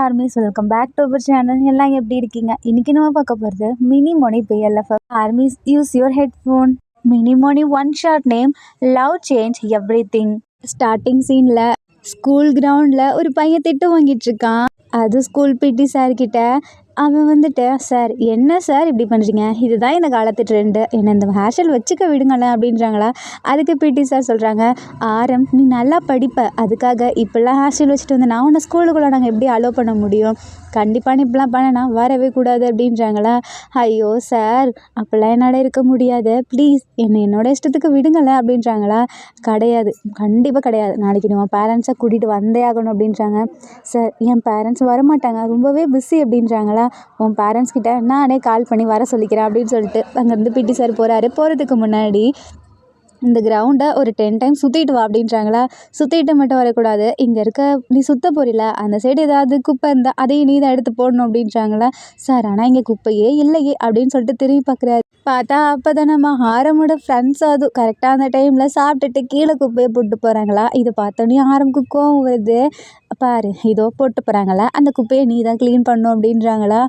Armies welcome back to our channel. எல்லாம் எப்படி இருக்கீங்க? இன்னைக்கு நம்ம பார்க்க போகிறது மினி மோனி பிஎல்எஃப். Armies use your headphone. Mini மோனி one short name love change everything. Starting சீனில் ஸ்கூல் கிரவுண்டில் ஒரு பையன் திட்டு வாங்கிட்டு இருக்கான். அது ஸ்கூல் பிடி சார் கிட்ட. அவன் வந்துட்டு, சார் என்ன சார் இப்படி பண்ணுறீங்க, இதுதான் இந்த காலத்து ட்ரெண்டு, என்னை இந்த ஹேர் ஸ்டைல் வச்சுக்க விடுங்களேன் அப்படின்றாங்களா. அதுக்கு பிடி சார் சொல்கிறாங்க, ஆரம் நீ நல்லா படிப்ப, அதுக்காக இப்படிலாம் ஹேர் ஸ்டைல் வச்சுட்டு வந்து நான் உன்னை ஸ்கூலுக்குள்ளே நாங்கள் எப்படி அலோவ் பண்ண முடியும், கண்டிப்பாக நீ இப்படிலாம் பண்ணனா வரவே கூடாது அப்படின்றாங்களா. ஐயோ சார் அப்போல்லாம் என்னால் இருக்க முடியாது, ப்ளீஸ் என்னோட இஷ்டத்துக்கு விடுங்களேன் அப்படின்றாங்களா. கிடையாது, கண்டிப்பாக கிடையாது, நாளைக்கு நம்ம பேரண்ட்ஸை கூட்டிகிட்டு வந்தே ஆகணும் அப்படின்றாங்க. சார் என் பேரண்ட்ஸ் வரமாட்டாங்க, ரொம்பவே பிஸி அப்படின்றாங்களா. உன் பேரண்ட்ஸ் கிட்ட நானே கால் பண்ணி வர சொல்லிக்கிறேன் அப்படின்னு சொல்லிட்டு அங்கேருந்து பிடி சார் போகிறாரு. போகிறதுக்கு முன்னாடி இந்த கிரவுண்டை ஒரு 10 டைம்ஸ் சுற்றிட்டு வா அப்படின்றாங்களா. சுற்றிட்டு மட்டும் வரக்கூடாது, இங்கே இருக்க நீ சுற்ற போறில அந்த சைடு ஏதாவது குப்பை இருந்தால் அதையும் நீ தான் எடுத்து போடணும் அப்படின்றாங்களா. சார் ஆனால் இங்கே குப்பையே இல்லையே அப்படின்னு சொல்லிட்டு திரும்பி பார்க்குறாரு. பார்த்தா அப்போ தான் நம்ம ஆரமோட ஃப்ரெண்ட்ஸ் அதுவும் கரெக்டாக அந்த டைமில் சாப்பிட்டுட்டு கீழே குப்பையை போட்டு போகிறாங்களா. இதை பார்த்தோன்னே ஆரம்புக்கு கோவம் வருது. பாரு இதோ போட்டு போகிறாங்களா, அந்த குப்பையை நீ தான் க்ளீன் பண்ணும் அப்படின்றாங்களா.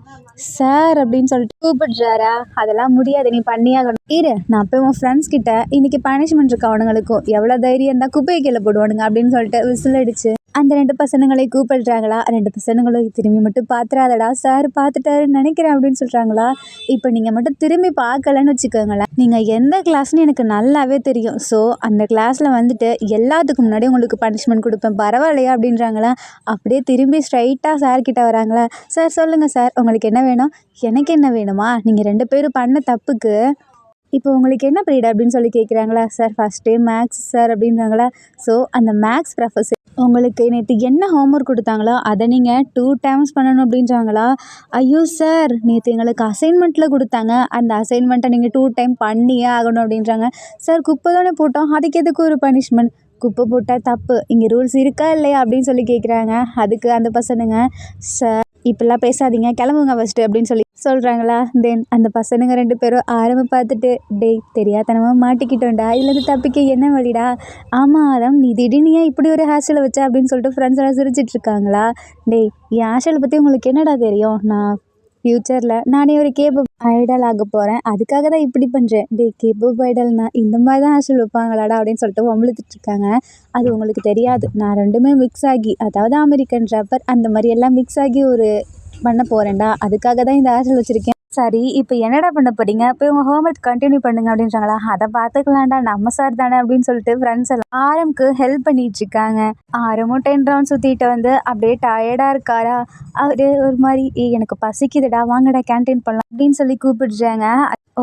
சார் அப்படின்னு சொல்லிட்டு கூப்பிடுறாரா. அதெல்லாம் முடியாது, நீ பண்ணியாகணும், இரு நான் போய் உன் ஃப்ரெண்ட்ஸ் கிட்ட இன்னைக்கு பனிஷ்மெண்ட் இருக்கு அவனுங்களுக்கும், எவ்வளோ தைரியம் இருந்தால் குப்பையை கீழே போடுவானுங்க அப்படின்னு சொல்லிட்டு விசில் அடிச்சு அந்த 2 பசங்களை கூப்பிடுறாங்களா. 2 பசங்களும் திரும்பி மட்டும் பார்த்துறாதடா, சார் பார்த்துட்டாருன்னு நினைக்கிறேன் அப்படின்னு சொல்கிறாங்களா. இப்போ நீங்கள் மட்டும் திரும்பி பார்க்கலன்னு வச்சுக்கோங்களேன், நீங்கள் எந்த கிளாஸ்னு எனக்கு நல்லாவே தெரியும், ஸோ அந்த கிளாஸில் வந்துட்டு எல்லாத்துக்கும் முன்னாடி உங்களுக்கு பனிஷ்மெண்ட் கொடுப்பேன், பரவாயில்லையா அப்படின்றாங்களா. அப்படியே திரும்பி ஸ்ட்ரைட்டாக சார்கிட்ட வராங்களா. சார் சொல்லுங்கள் சார், உங்களுக்கு என்ன வேணும். எனக்கு என்ன வேணுமா, நீங்கள் 2 பேரும் பண்ண தப்புக்கு இப்போ உங்களுக்கு என்ன பீரியட் அப்படின்னு சொல்லி கேட்குறாங்களா. சார் ஃபஸ்ட்டே மேக்ஸ் சார் அப்படின்றாங்களா. ஸோ அந்த மேக்ஸ் ப்ரொஃபஸர் உங்களுக்கு நேற்று என்ன ஹோம்ஒர்க் கொடுத்தாங்களோ அதை நீங்கள் 2 டைம்ஸ் பண்ணணும் அப்படின்றாங்களா. ஐயோ சார் நேற்று எங்களுக்கு அசைன்மெண்ட்டில் கொடுத்தாங்க, அந்த அசைன்மெண்ட்டை நீங்கள் 2 டைம் பண்ணியே ஆகணும் அப்படின்றாங்க. சார் குப்பை தானே போட்டோம், அதுக்கு எதுக்கு ஒரு பனிஷ்மெண்ட், குப்பை போட்டால் தப்பு, இங்கே ரூல்ஸ் இருக்கா இல்லையா அப்படின்னு சொல்லி கேட்குறாங்க. அதுக்கு அந்த பசனுங்க, சார் இப்படிலாம் பேசாதீங்க, கிளம்புங்க ஃபஸ்ட்டு அப்படின்னு சொல்லி சொல்கிறாங்களா. தென் அந்த பசனுங்க 2 பேரும் ஆரம்ப பார்த்துட்டு, டேய் தெரியாதனமாக மாட்டிக்கிட்டோண்டா, இதுலேருந்து தப்பிக்க என்ன வழிடா. ஆமாம் ஆரம் நீ திடீர்னு ஏன் இப்படி ஒரு ஹேர் ஸ்டைலை வச்சா அப்படின்னு சொல்லிட்டு ஃப்ரெண்ட்ஸ் எல்லாம் சிரிச்சிட்ருக்காங்களா. டேய் என் ஹேர் ஸ்டைலை பற்றி உங்களுக்கு என்னடா தெரியும், நான் ஃப்யூச்சரில் நானே ஒரு கேபப் ஐடல் ஆக போகிறேன், அதுக்காக தான் இப்படி பண்ணுறேன். டே கேபப் ஐடல்னா இந்த மாதிரி தான் ஹேர் வைப்பாங்களாடா அப்படின்னு சொல்லிட்டு வம்பிழுத்துட்ருக்காங்க. அது உங்களுக்கு தெரியாது, நான் 2மே மிக்ஸ் ஆகி, அதாவது அமெரிக்கன் ரேப்பர் அந்த மாதிரி எல்லாம் மிக்ஸ் ஆகி ஒரு பண்ண போகிறேன்டா, அதுக்காக தான் இந்த ஹேர் வச்சுருக்கேன். சரி இப்போ என்னடா பண்ண போகிறீங்க, போய் உங்கள் ஹோம்ஒர்க் கண்டினியூ பண்ணுங்க அப்படின்றாங்களா. அதை பார்த்துக்கலாம்டா, நம்ம சார் தானே அப்படின்னு சொல்லிட்டு ஃப்ரெண்ட்ஸ் எல்லாம் ஆரம்க்கு ஹெல்ப் பண்ணிட்டு இருக்காங்க. ஆரமும் 10 ரவுண்ட் சுற்றிட்டு வந்து அப்படியே டயர்டாக இருக்காரா. அவர் ஒரு மாதிரி, எனக்கு பசிக்குதுடா வாங்கடா கேன்டீன் பண்ணலாம் அப்படின்னு சொல்லி கூப்பிடுறாங்க.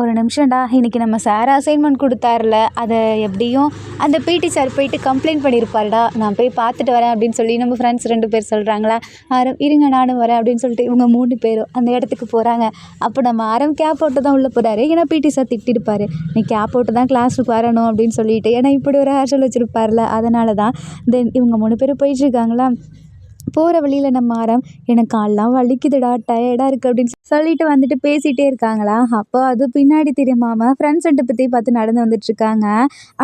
ஒரு நிமிஷம்டா, இன்றைக்கி நம்ம சார் அசைன்மெண்ட் கொடுத்தாருல, அதை எப்படியும் அந்த பிடி சார் போயிட்டு கம்ப்ளைண்ட் பண்ணியிருப்பாருடா, நான் போய் பார்த்துட்டு வரேன் அப்படின்னு சொல்லி நம்ம ஃப்ரெண்ட்ஸ் 2 பேர் சொல்கிறாங்களா. ஆரம் இருங்க நானும் வரேன் அப்படின்னு சொல்லிட்டு இவங்க 3 பேரும் அந்த இடத்துக்கு போகிறாங்க. அப்போ நம்ம ஆரம் கேப் போட்டு தான் உள்ளே போகிறாரு. ஏன்னா பிடி சார் திட்டிருப்பார், நீ கேப் போட்டு தான் கிளாஸுக்கு வரணும் அப்படின்னு சொல்லிட்டு, ஏன்னா இப்படி ஒரு ஹேர் ஸ்டைல் வச்சுருப்பார்ல, அதனால தான். தென் இவங்க 3 பேரும் போயிட்டுருக்காங்களா. போகிற வழியில் நம்ம ஆரம், எனக்கு கால்லாம் வலிக்குதுடா, டயர்டாக இருக்குது அப்படின்னு சொல்லிட்டு வந்துட்டு பேசிகிட்டே இருக்காங்களா. அப்போ அது பின்னாடி தெரியாமல் ஃப்ரெண்ட்ஸ் 2 பற்றி பார்த்து நடந்து வந்துட்டுருக்காங்க.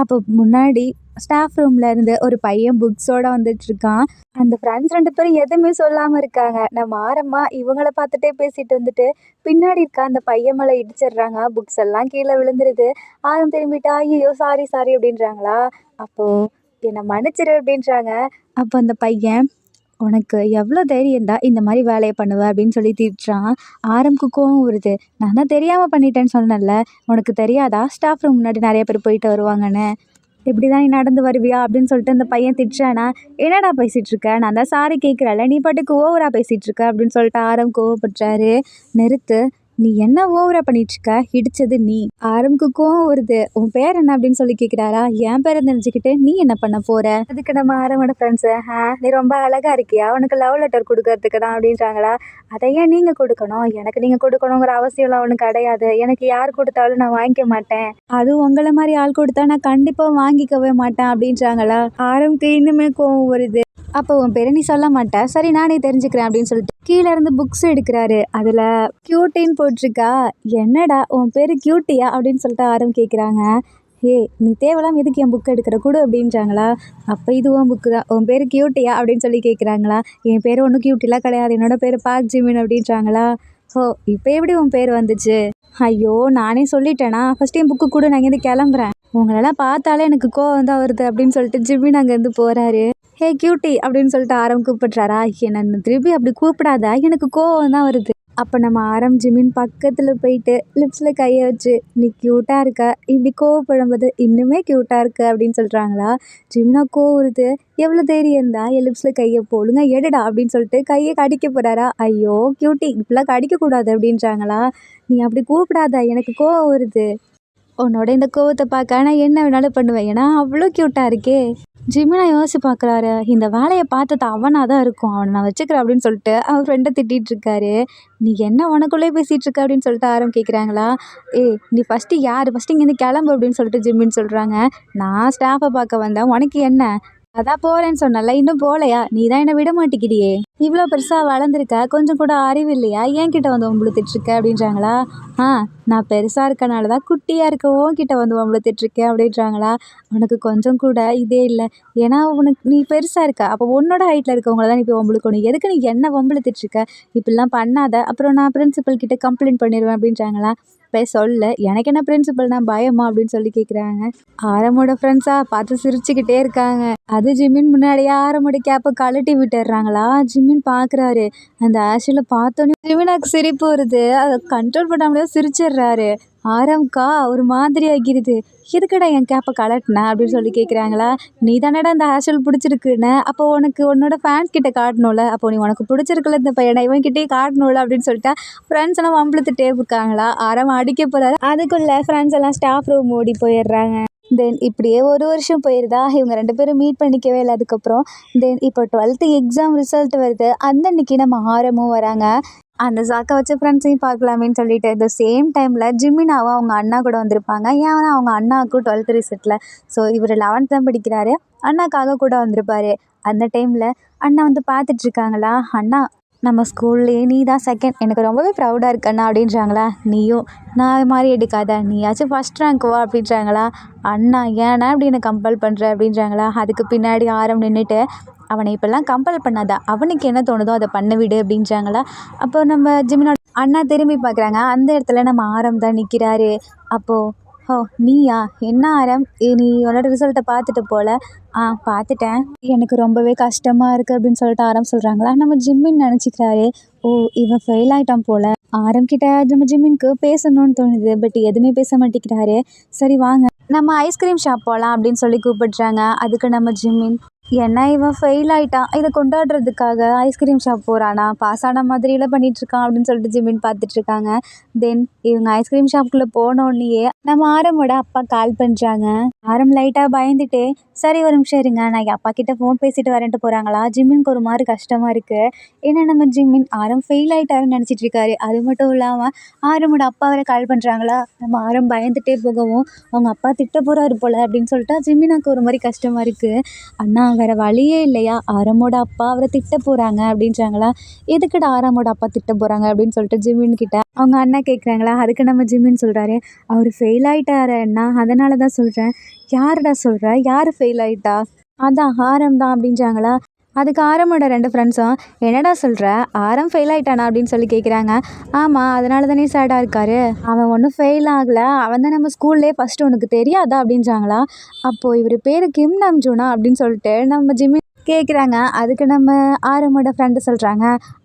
அப்போ முன்னாடி ஸ்டாஃப் ரூமில் இருந்து ஒரு பையன் புக்ஸோடு வந்துட்டுருக்கான். அந்த ஃப்ரெண்ட்ஸ் 2 பேரும் எதுவுமே சொல்லாமல் இருக்காங்க. நம்ம ஆரம்மா இவங்கள பார்த்துட்டே பேசிட்டு வந்துட்டு பின்னாடி இருக்க அந்த பையன் மேலே இடிச்சிடுறாங்க. புக்ஸ் எல்லாம் கீழே விழுந்துருது. ஆரம் திரும்பிட்டா, ஐயோ சாரி சாரி அப்படின்றாங்களா. அப்போது என்னை மன்னிச்சிரு அப்படின்றாங்க. அப்போ அந்த பையன், உனக்கு எவ்வளோ தைரியம்டா இந்த மாதிரி வேலையை பண்ணுவேன் அப்படின்னு சொல்லி திட்டுறான். ஆரம்புக்கு கோவம் வருது. நான் தான் தெரியாமல் பண்ணிட்டேன்னு சொன்னேன்ல, உனக்கு தெரியாதா ஸ்டாஃப் ரூம் முன்னாடி நிறைய பேர் போயிட்டு வருவாங்கன்னு, இப்படி தான் நீ நடந்து வருவியா அப்படின்னு சொல்லிட்டு அந்த பையன் திட்டுறானா. என்னடா பேசிகிட்டு இருக்க, நான் தான் சாரி கேட்குறல, நீ பாட்டுக்கு ஓவராக பேசிகிட்டு இருக்க அப்படின்னு சொல்லிட்டு ஆரம் கோவப்படுறாரு. நிறுத்து, நீ என்ன ஓவரா பண்ணிட்டுருக்க, இடித்தது நீ. ஆரம்புக்கு கோவம் வருது. உன் பேர் என்ன அப்படின்னு சொல்லி கேட்குறாரா. என் பேரை தெரிஞ்சுக்கிட்டு நீ என்ன பண்ண போகிற. அதுக்கு நம்ம ஆரம்போட ஃப்ரெண்ட்ஸு, நீ ரொம்ப அழகாக இருக்கியா, உனக்கு லவ் லெட்டர் கொடுக்கறதுக்கு தான் அப்படின்றாங்களா. அதை ஏன் நீங்கள் கொடுக்கணும், எனக்கு நீங்கள் கொடுக்கணுங்கிற அவசியம்லாம் ஒன்றும் கிடையாது, எனக்கு யார் கொடுத்தாலும் நான் வாங்கிக்க மாட்டேன், அதுவும் உங்களை மாதிரி ஆள் கொடுத்தா நான் கண்டிப்பாக வாங்கிக்கவே மாட்டேன் அப்படின்றாங்களா. ஆரம்புக்கு இன்னுமே கோவம் வருது. அப்போ உன் பேரை நீ சொல்ல மாட்டேன், சரி நானே தெரிஞ்சுக்கிறேன் அப்படின்னு சொல்லிட்டு கீழே இருந்து புக்ஸ் எடுக்கிறாரு. அதில் கியூட்டின்னு போட்டிருக்கா. என்னடா உன் பேர் கியூட்டியா அப்படின்னு சொல்லிட்டு ஆரம் கேட்குறாங்க. ஏய் நீ தேவையில்லாம எதுக்கு என் புக் எடுக்கிற கொடு அப்படின்றாங்களா. அப்போ இது உன் புக்கு தான், உன் பேர் கியூட்டியா அப்படின்னு சொல்லி கேட்குறாங்களா. என் பேர் ஒன்றும் கியூட்டிலாம் கிடையாது, என்னோட பேர் பார்க் ஜிமின் அப்படின்றாங்களா. ஓ இப்போ எப்படி உன் பேர் வந்துச்சு. ஐயோ நானே சொல்லிட்டேனா, ஃபஸ்ட்டு என் புக்கு கூட நான் இங்கேருந்து கிளம்புறேன், உங்களெல்லாம் பார்த்தாலே எனக்கு கோவம் தான் வருது அப்படின்னு சொல்லிட்டு ஜிமின் அங்கேருந்து போகிறாரு. ஹே கியூட்டி அப்படின்னு சொல்லிட்டு ஆரம் கூப்பிடுறாரா. என்ன திருப்பி அப்படி கூப்பிடாத, எனக்கு கோவம் தான் வருது. அப்போ நம்ம ஆரம் ஜிமின் பக்கத்தில் போயிட்டு லிப்ஸில் கையை வச்சு நீ க்யூட்டாக இருக்க, இப்படி கோவப்படும்போது இன்னுமே க்யூட்டாக இருக்க அப்படின்னு சொல்கிறாங்களா. ஜிமினா கோவருது. எவ்வளோ தைரியம் இருந்தா என் லிப்ஸில் கையை போடுங்க எடுடா அப்படின்னு சொல்லிட்டு கையை கடிக்க போகிறாரா. ஐயோ கியூட்டி இப்படிலாம் கடிக்கக்கூடாது அப்படின்றாங்களா. நீ அப்படி கூப்பிடாத, எனக்கு கோவம் வருது. உன்னோட இந்த கோவத்தை பார்க்க நான் என்ன வேணாலும் பண்ணுவேன், ஏன்னா அவ்வளோ க்யூட்டாக இருக்கே. ஜிமினா யோசிச்சு பார்க்குறாரு. இந்த வேலையை பார்த்தது அவனாக தான் இருக்கும், அவனை நான் வச்சுக்கிறேன் அப்படின்னு சொல்லிட்டு அவன் ஃப்ரெண்டை திட்டிகிட்டு இருக்காரு. நீ என்ன உனக்குள்ளே பேசிகிட்டு இருக்க அப்படின்னு சொல்லிட்டு ஆரம் கேட்குறாங்களா. ஏய் நீ ஃபஸ்ட்டு யார், ஃபஸ்ட்டு இங்கேருந்து கிளம்பு அப்படின்னு சொல்லிட்டு ஜிம்மின்னு சொல்கிறாங்க. நான் ஸ்டாஃபை பார்க்க வந்தேன், உனக்கு என்ன, அதான் போகிறேன்னு சொன்னல, இன்னும் போகலையா, நீ தான் என்னை விட மாட்டேங்கிறியே, இவ்வளோ பெருசாக வளர்ந்துருக்க, கொஞ்சம் கூட அறிவு இல்லையா, என்கிட்ட வந்து வம்புழுத்துட்ருக்க அப்படின்றாங்களா. ஆ நான் பெருசாக இருக்கனால தான் குட்டியாக இருக்க உன்கிட்ட வந்து வம்புழுத்துட்ருக்கேன் அப்படின்றாங்களா. உனக்கு கொஞ்சம் கூட இதே இல்லை, ஏன்னா உனக்கு நீ பெருசாக இருக்க, அப்போ உன்னோட ஹைட்டில் இருக்கவங்கள தான் நீ போய் வம்புழுக்கணும், எதுக்கு நீ என்ன வம்புழுத்துட்ருக்க, இப்படிலாம் பண்ணாத, அப்புறம் நான் பிரின்சிபல் கிட்ட கம்ப்ளைண்ட் பண்ணிடுவேன் அப்படின்றாங்களா. போய் சொல்லு, எனக்கு என்ன பிரின்சிபல்னா பயமா அப்படின்னு சொல்லி கேட்குறாங்க. ஆரமோட ஃப்ரெண்ட்ஸா பார்த்து சிரிச்சுக்கிட்டே இருக்காங்க. அது ஜிமின் முன்னாடியே ஆரமோட கேப்பை கழட்டி விட்டுடுறாங்களா. ஜிமின் பார்க்குறாரு. அந்த ஆஷில் பார்த்தோன்னே ஜிமினாக்கு சிரிப்பு வருது, அதை கண்ட்ரோல் பண்ணாமலே சிரிச்சிடுறாரு. ஆரம்க்கா ஒரு மாதிரி ஆகிருது. எதுக்கடா என் கேப்பை கலட்டின அப்படின்னு சொல்லி கேட்குறாங்களா. நீ தானடா இந்த ஹேர்ஸ்டைல் பிடிச்சிருக்குன்னு, அப்போ உனக்கு உன்னோட ஃபேன்ஸ் கிட்ட காட்டணும்ல, அப்போ நீ உனக்கு பிடிச்சிருக்குல இந்த பையனை இவன்கிட்டயே காட்டணும்ல அப்படின்னு சொல்லிட்டு ஃப்ரெண்ட்ஸ் எல்லாம் வம்பிழுத்துட்டே இருக்காங்களா. ஆரம் அடிக்க போகிறாரு. அதுக்குள்ளே ஃப்ரெண்ட்ஸ் எல்லாம் ஸ்டாஃப் ரூம் ஓடி போயிடுறாங்க. தென் இப்படியே ஒரு வருஷம் போயிருதா, இவங்க 2 பேரும் மீட் பண்ணிக்கவே இல்லை. அதுக்கப்புறம் தென் இப்போ 12th எக்ஸாம் ரிசல்ட் வருது. அந்த அன்னைக்கு நம்ம ஆரமும் வராங்க. அந்த சாக்கை வச்சு ஃப்ரெண்ட்ஸையும் பார்க்கலாமேன்னு சொல்லிட்டு இந்த சேம் டைமில் ஜிமினாவும் அவங்க அண்ணா கூட வந்திருப்பாங்க. ஏன்னா அவங்க அண்ணாவுக்கும் 12th ரிசல்ட்டில், ஸோ இவர் 11th தான் படிக்கிறாரு, அண்ணாக்காக கூட வந்திருப்பாரு. அந்த டைமில் அண்ணா வந்து பார்த்துட்ருக்காங்களா. அண்ணா நம்ம ஸ்கூல்லேயே நீ தான் செகண்ட், எனக்கு ரொம்பவே ப்ரௌடாக இருக்கண்ணா அப்படின்றாங்களா. நீயும் நான் மாதிரி எடுக்காத, நீயாச்சும் ஃபஸ்ட் ரேங்க் வா அப்படின்றாங்களா. அண்ணா ஏன்னா அப்படி என்னை கம்பல் பண்ணுற அப்படின்றாங்களா. அதுக்கு பின்னாடி ஆரம் நின்றுட்டு அவனை இப்போல்லாம் கம்பல் பண்ணாத, அவனுக்கு என்ன தோணுதோ அதை பண்ண விடு அப்படின்றாங்களா. அப்போ நம்ம ஜிமினோட அண்ணா திரும்பி பார்க்குறாங்க. அந்த இடத்துல நம்ம ஆரம் தான் நிற்கிறாரு. அப்போது ஓ நீயா, என்ன ஆரம் நீ உன்னோட ரிசல்ட்டை பார்த்துட்டு போல. பார்த்துட்டேன், எனக்கு ரொம்பவே கஷ்டமாக இருக்குது அப்படின்னு சொல்லிட்டு ஆரம் சொல்கிறாங்களா. நம்ம ஜிம்மின்னு நினச்சிக்கிறாரு. ஓ இவன் ஃபெயில் ஆகிட்டான் போல். ஆரம் கிட்ட நம்ம ஜிம்மினுக்கு பேசணும்னு தோணுது, பட் எதுவுமே பேச மாட்டேங்கிறாரு. சரி வாங்க நம்ம ஐஸ்கிரீம் ஷாப் போகலாம் அப்படின்னு சொல்லி கூப்பிடுறாங்க. அதுக்கு நம்ம ஜிம்மின், ஏன்னா இவன் ஃபெயில் ஆகிட்டான், இதை கொண்டாடுறதுக்காக ஐஸ்கிரீம் ஷாப் போகிறானா, பாஸ் ஆன மாதிரிலாம் பண்ணிகிட்ருக்கான் அப்படின்னு சொல்லிட்டு ஜிம்மின் பார்த்துட்ருக்காங்க. தென் இவங்க ஐஸ்கிரீம் ஷாப்புக்குள்ளே போனோடனேயே நம்ம ஆரமோட அப்பா கால் பண்ணுறாங்க. ஆரம் லைட்டாக பயந்துட்டு சரி ஒரு நிமிஷம் இருங்க, நான் என் அப்பா கிட்ட ஃபோன் பேசிட்டு வரேன்ட்டு போகிறாங்களா. ஜிம்மினுக்கு ஒரு மாதிரி கஷ்டமாக இருக்குது. ஏன்னா நம்ம ஜிம்மின் ஆரம் ஃபெயில் ஆகிட்டாருன்னு நினச்சிட்டு இருக்காரு. அது மட்டும் இல்லாமல் ஆரமோட அப்பா வேறு கால் பண்ணுறாங்களா. நம்ம ஆரம் பயந்துகிட்டே போகவும் அவங்க அப்பா திட்ட போகிறாரு போல் அப்படின்னு சொல்லிட்டு ஜிம்மினாக்கு ஒரு மாதிரி கஷ்டமாக இருக்குது. அண்ணா வேறு வழியே இல்லையா, ஆரமோட அப்பா அவரை திட்ட போகிறாங்க அப்படின்றாங்களா. எதுக்குடா ஆரமோட அப்பா திட்ட போகிறாங்க அப்படின்னு சொல்லிட்டு ஜிம்மின் கிட்ட அவங்க அண்ணா கேட்குறாங்களா. அதுக்கு நம்ம ஜிம்மின் சொல்கிறாரு, அவர் ஃபெயில் ஆகிட்டாரு அண்ணா, அதனால தான் சொல்கிறேன். யாருடா சொல்கிற, யார் ஃபெயில் ஆகிட்டா, அதான் ஆரம் தான் அப்படின்றாங்களா. அதுக்கு ஆரமோட 2 ஃப்ரெண்ட்ஸும் என்னடா சொல்கிற, ஆரம் ஃபெயில் ஆகிட்டானா அப்படின்னு சொல்லி கேட்குறாங்க. ஆமாம் அதனால தானே சேடாக இருக்காரு, அவன் ஒன்றும் ஃபெயில் ஆகலை, அவன் தான் நம்ம ஸ்கூல்லே ஃபஸ்ட்டு, உனக்கு தெரியாதா அப்படின்றாங்களா. அப்போது இவர் பேர் கிம் நாம்ஜூனா அப்படின்னு சொல்லிட்டு நம்ம ஜிம்மி கேட்குறாங்க. அதுக்கு நம்ம ஆரமோட ஃப்ரெண்டு சொல்கிறாங்க,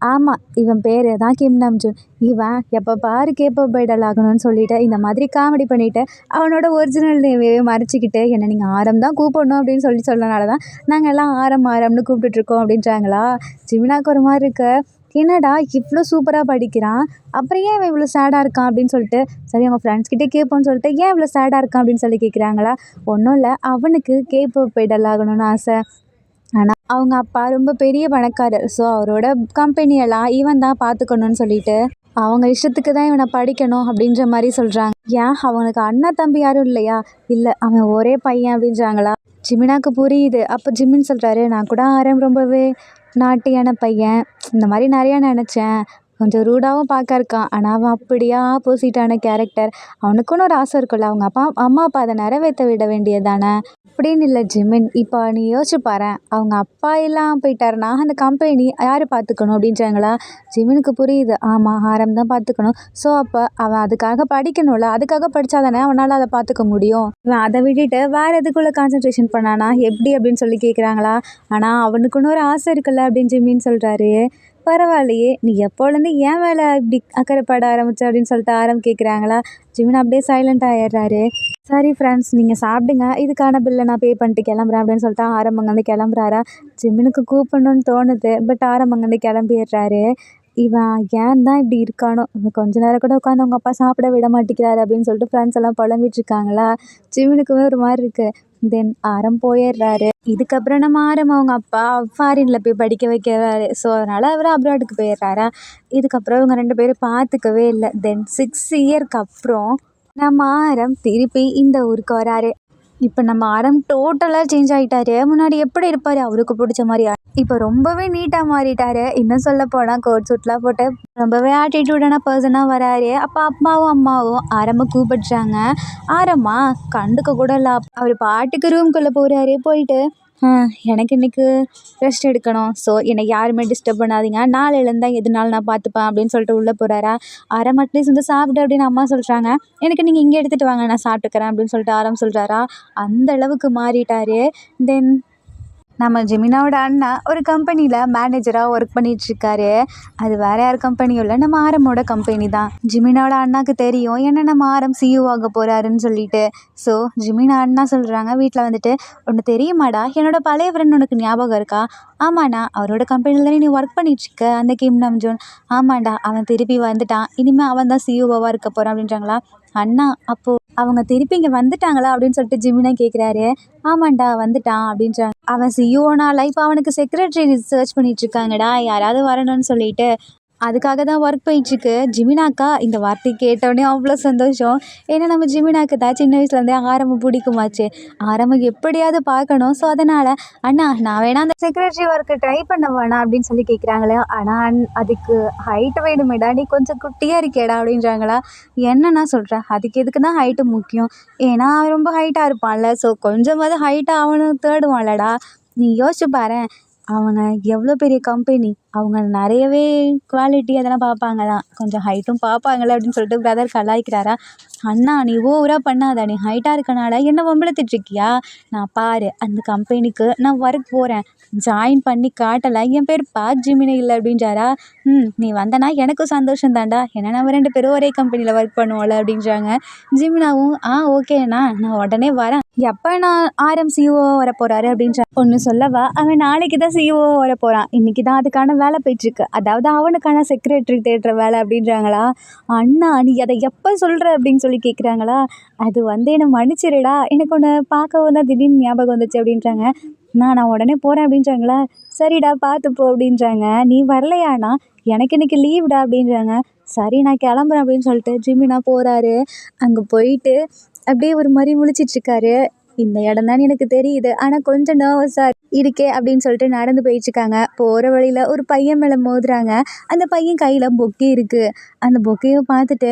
ஆமாம் இவன் பேர் தான் கிம் நாம்ஜூன், இவன் எப்போ பாரு கேப்பப் பைடல் ஆகணும்னு சொல்லிட்டு இந்த மாதிரி காமெடி பண்ணிவிட்டு அவனோட ஒரிஜினல் நேமே மறைச்சிக்கிட்டு என்னை நீங்கள் ஆரம் தான் கூப்பிடணும் அப்படின்னு சொன்னனால தான் நாங்கள் எல்லாம் ஆரம்னு கூப்பிட்டுட்ருக்கோம் அப்படின்றாங்களா. ஜிமினாக்கு ஒரு மாதிரி இருக்கு, என்னடா இவ்வளோ சூப்பராக படிக்கிறான், அப்புறம் ஏன் இவன் இவ்வளோ சேடாக இருக்கான் அப்படின்னு சொல்லிட்டு சரி அவங்க ஃப்ரெண்ட்ஸ்கிட்டே கேட்போன்னு சொல்லிட்டு ஏன் இவ்வளோ சேடாக இருக்கான் அப்படின்னு சொல்லி கேட்குறாங்களா. ஒன்றும் இல்லை, அவனுக்கு கேப்பப் பைடல் ஆகணும்னு ஆசை, ஆனால் அவங்க அப்பா ரொம்ப பெரிய பணக்காரர், ஸோ அவரோட கம்பெனியெல்லாம் இவன் தான் பார்த்துக்கணும்னு சொல்லிட்டு அவங்க இஷ்டத்துக்கு தான் இவனை படிக்கணும் அப்படின்ற மாதிரி சொல்கிறாங்க. ஏன் அவனுக்கு அண்ணா தம்பி யாரும் இல்லையா, இல்லை அவன் ஒரே பையன் அப்படின்றாங்களா. ஜிமினாக்கு புரியுது. அப்போ ஜிம்மின்னு சொல்கிறாரு, நான் கூட ஆரம் ரொம்பவே நாட்டியான பையன், இந்த மாதிரி நிறையா நினச்சேன், கொஞ்சம் ரூடாகவும் பார்க்க இருக்கான். ஆனால் அவன் அப்படியே ஆப்போசிட்டான கேரக்டர். அவனுக்குன்னு ஒரு ஆசை இருக்குல்ல, அவங்க அம்மா அப்பா அதை நிறைவேற்ற விட வேண்டியது தானே. அப்படின்னு இல்லை ஜிமின், இப்போ நீ யோசிச்சு பாரேன், அவங்க அப்பா எல்லாம் போயிட்டாருன்னா அந்த கம்பெனி யார் பார்த்துக்கணும் அப்படின்றாங்களா. ஜிமினுக்கு புரியுது, ஆமாம் ஆரம் தான் பார்த்துக்கணும். ஸோ அப்போ அவன் அதுக்காக படிக்கணும்ல, அதுக்காக படித்தா தானே அவனால் அதை பார்த்துக்க முடியும். இவன் அதை விட்டுட்டு வேறு எதுக்குள்ளே கான்சன்ட்ரேஷன் பண்ணானா எப்படி அப்படின்னு சொல்லி கேட்குறாங்களா. ஆனால் அவனுக்குன்னு ஒரு ஆசை இருக்குல்ல அப்படின்னு ஜிமின் சொல்கிறாரு. பரவாயில்லையே, நீ எப்போலேருந்து ஏன் வேலை இப்படி அக்கறைப்பட ஆரம்பிச்ச அப்படின்னு சொல்லிட்டு ஆரம் கேட்குறாங்களா. ஜிமின் அப்படியே சைலண்ட் ஆயிடுறாரு. சரி ஃப்ரெண்ட்ஸ், நீங்கள் சாப்பிடுங்க, இதுக்கான பில்லை நான் பே பண்ணிட்டு கிளம்புறேன் அப்படின்னு சொல்லிட்டு ஆரம் அங்கேருந்து கிளம்புறாரா. ஜிமினுக்கு கூப்பிடணும்னு தோணுது, பட் ஆரம் அங்கேருந்து கிளம்பிடுறாரு. இவன் ஏன் தான் இப்படி இருக்கானோ, இவன் கொஞ்ச நேரம் கூட உட்காந்து அவங்க அப்பா சாப்பிட விட மாட்டேங்கிறாரு அப்படின்னு சொல்லிட்டு ஃப்ரெண்ட்ஸ் எல்லாம் புலம்பிட்டு இருக்காங்களா. ஜிமினுக்குமே ஒரு மாதிரி இருக்குது. தென் ஆரம் போயிடுறாரு. இதுக்கப்புறம் நம்ம ஆரம் அவங்க அப்பா ஃபாரினில் போய் படிக்க வைக்கிறாரு. ஸோ அதனால் அவர் அப்ராடுக்கு போயிடுறாரா. இதுக்கப்புறம் இவங்க 2 பேரும் பார்த்துக்கவே இல்லை. தென் 6 இயர்க்கு அப்புறம் நம்ம ஆரம் திருப்பி இந்த ஊருக்கு வராரு. இப்போ நம்ம ஆரம் டோட்டலாக சேஞ்ச் ஆகிட்டாரு. முன்னாடி எப்படி இருப்பார், அவருக்கு பிடிச்ச மாதிரி இப்போ ரொம்பவே நீட்டாக மாறிட்டாரு. இன்னும் சொல்ல போனால் கோட் சூட்லாம் போட்டு ரொம்பவே ஆட்டிடியூடான பர்சனாக வராரு. அப்போ அப்பாவும் அம்மாவும் ஆரம்ப கூப்பிடுறாங்க. ஆரம்மா கண்டுக்க கூட இல்லை, அவர் பாட்டுக்கு ரூம்குள்ளே போகிறாரு. போயிட்டு எனக்கு இன்றைக்கி ரெஸ்ட் எடுக்கணும், ஸோ என்னை யாருமே டிஸ்டர்ப் பண்ணாதீங்க, நாளையிலேருந்து எதுனாலும் நான் பார்த்துப்பேன் அப்படின்னு சொல்லிட்டு உள்ளே போகிறாரா. ஆரம் அட்லீஸ்ட் வந்து சாப்பிடு அப்படின்னு அம்மா சொல்கிறாங்க. எனக்கு நீங்கள் இங்கே எடுத்துகிட்டு வாங்க, நான் சாப்பிட்டுக்கிறேன் அப்படின்னு சொல்லிட்டு ஆரம் சொல்கிறாரா. அந்த அளவுக்கு மாறிட்டார். தென் நம்ம ஜெமினாவோட அண்ணா ஒரு கம்பெனியில் மேனேஜராக ஒர்க் பண்ணிகிட்ருக்காரு. அது வேறு யார் கம்பெனியும் இல்லை, நம்ம ஆரமோட கம்பெனி தான். ஜிமினாவோட அண்ணாவுக்கு தெரியும் என்ன நம்ம ஆரம் சிஇஓ ஆக போகிறாருன்னு சொல்லிட்டு. ஸோ ஜிமினா அண்ணா சொல்கிறாங்க வீட்டில் வந்துட்டு, ஒன்று தெரியுமாடா, என்னோட பழைய ஃப்ரெண்ட் உனக்கு ஞாபகம் இருக்கா? ஆமாண்ணா, அவரோட கம்பெனியில் தானே நீ ஒர்க் பண்ணிகிட்ருக்க, அந்த கிம் நம்ஜூன். ஆமாண்டா, அவன் திருப்பி வந்துட்டான், இனிமேல் அவன் தான் சிஇஓவாக இருக்க போகிறான் அப்படின்றாங்களா. அண்ணா, அப்போது அவங்க திருப்பி இங்கே வந்துட்டாங்களா அப்படின்னு சொல்லிட்டு ஜிமினா கேட்குறாரு. ஆமாண்டா வந்துட்டான் அப்படின்றாங்க. அவன் சிஇஓனால இப்போ அவனுக்கு செக்ரட்டரி சர்ச் பண்ணிகிட்ருக்காங்கடா, யாராவது வரணும்னு சொல்லிட்டு. அதுக்காக தான் ஒர்க் போயிட்டுருக்கு. ஜிமினாக்கா இந்த வார்த்தை கேட்டோடனே அவ்வளோ சந்தோஷம். ஏன்னா நம்ம ஜிமினாக்கு தான் சின்ன வயசுலேருந்தே ஆரம்பம் பிடிக்குமாச்சு. ஆரம்பம் எப்படியாவது பார்க்கணும். ஸோ அதனால் அண்ணா நான் வேணா அந்த செக்ரட்டரி ஒர்க்கு ட்ரை பண்ண வேணாம் அப்படின்னு சொல்லி கேட்குறாங்களே. ஆனால் அதுக்கு ஹைட்டு வேணுமேடா, நீ கொஞ்சம் குட்டியாக இருக்கேடா அப்படின்றாங்களா. என்னன்னா சொல்கிறேன், அதுக்கு எதுக்குன்னா ஹைட்டு முக்கியம். ஏன்னா அவன் ரொம்ப ஹைட்டாக இருப்பான்ல, ஸோ கொஞ்சமாவது ஹைட்டாக அவனும் தேடுவான்லடா. நீ யோசிச்சு பாரேன், அவங்க எவ்வளோ பெரிய கம்பெனி, அவங்க நிறையவே குவாலிட்டி அதெல்லாம் பார்ப்பாங்க தான், கொஞ்சம் ஹைட்டும் பார்ப்பாங்கள்ல அப்படின்னு சொல்லிட்டு பிரதர் கலாய்க்கிறாரா. அண்ணா நீ ஓவராக பண்ணாத, நீ ஹைட்டாக இருக்கனால என்ன வம்பிழுத்துட்ருக்கியா, நான் பாரு அந்த கம்பெனிக்கு நான் ஒர்க் போகிறேன், ஜாயின் பண்ணி காட்டலை, என் பேர் ஜிமினி இல்லை அப்படின்றாரா. நீ வந்தனா எனக்கும் சந்தோஷம் தான்டா, ஏன்னா நம்ம 2 பேரும் ஒரே கம்பெனியில் ஒர்க் பண்ணுவோம்ல அப்படின்றாங்க. ஜிமினாவும் ஓகேண்ணா நான் உடனே வரேன், எப்போ நான் ஆரம் சிஇஓ வர போகிறாரு அப்படின்ற ஒன்று சொல்லவா, அவன் நாளைக்கு தான் சிஇஓ வர போகிறான், இன்றைக்கி தான் அதுக்கான வேலை போயிட்டுருக்கு, அதாவது அவனுக்கான செக்ரட்டரி தேடுற வேலை அப்படின்றாங்களா. அண்ணா நீ அதை எப்போ சொல்கிற அப்படின்னு சொல்லி கேட்குறாங்களா. அது வந்து என்னை மன்னிச்சிருடா, எனக்கு ஒன்று பார்க்கவும் தான் திடீர்னு ஞாபகம் வந்துச்சு அப்படின்றாங்க. நான் உடனே போகிறேன் அப்படின்றாங்களா. சரிடா பார்த்துப்போ அப்படின்றாங்க. நீ வரலையாண்ணா, எனக்கு இன்றைக்கி லீவ்டா அப்படின்றாங்க. சரி நான் கிளம்புறேன் அப்படின்னு சொல்லிட்டு ஜிமினா போகிறாரு. அங்கே போயிட்டு அப்படியே ஒரு மாதிரி முழிச்சிட்ருக்காரு. இந்த இடம் தான் எனக்கு தெரியுது, ஆனால் கொஞ்சம் நர்வஸாக இருக்கே அப்படின்னு சொல்லிட்டு நடந்து போயிட்டுருக்காங்க. போகிற வழியில் ஒரு பையன் மேலே மோதுறாங்க. அந்த பையன் கையில் பொக்கே இருக்குது. அந்த பொக்கையை பார்த்துட்டு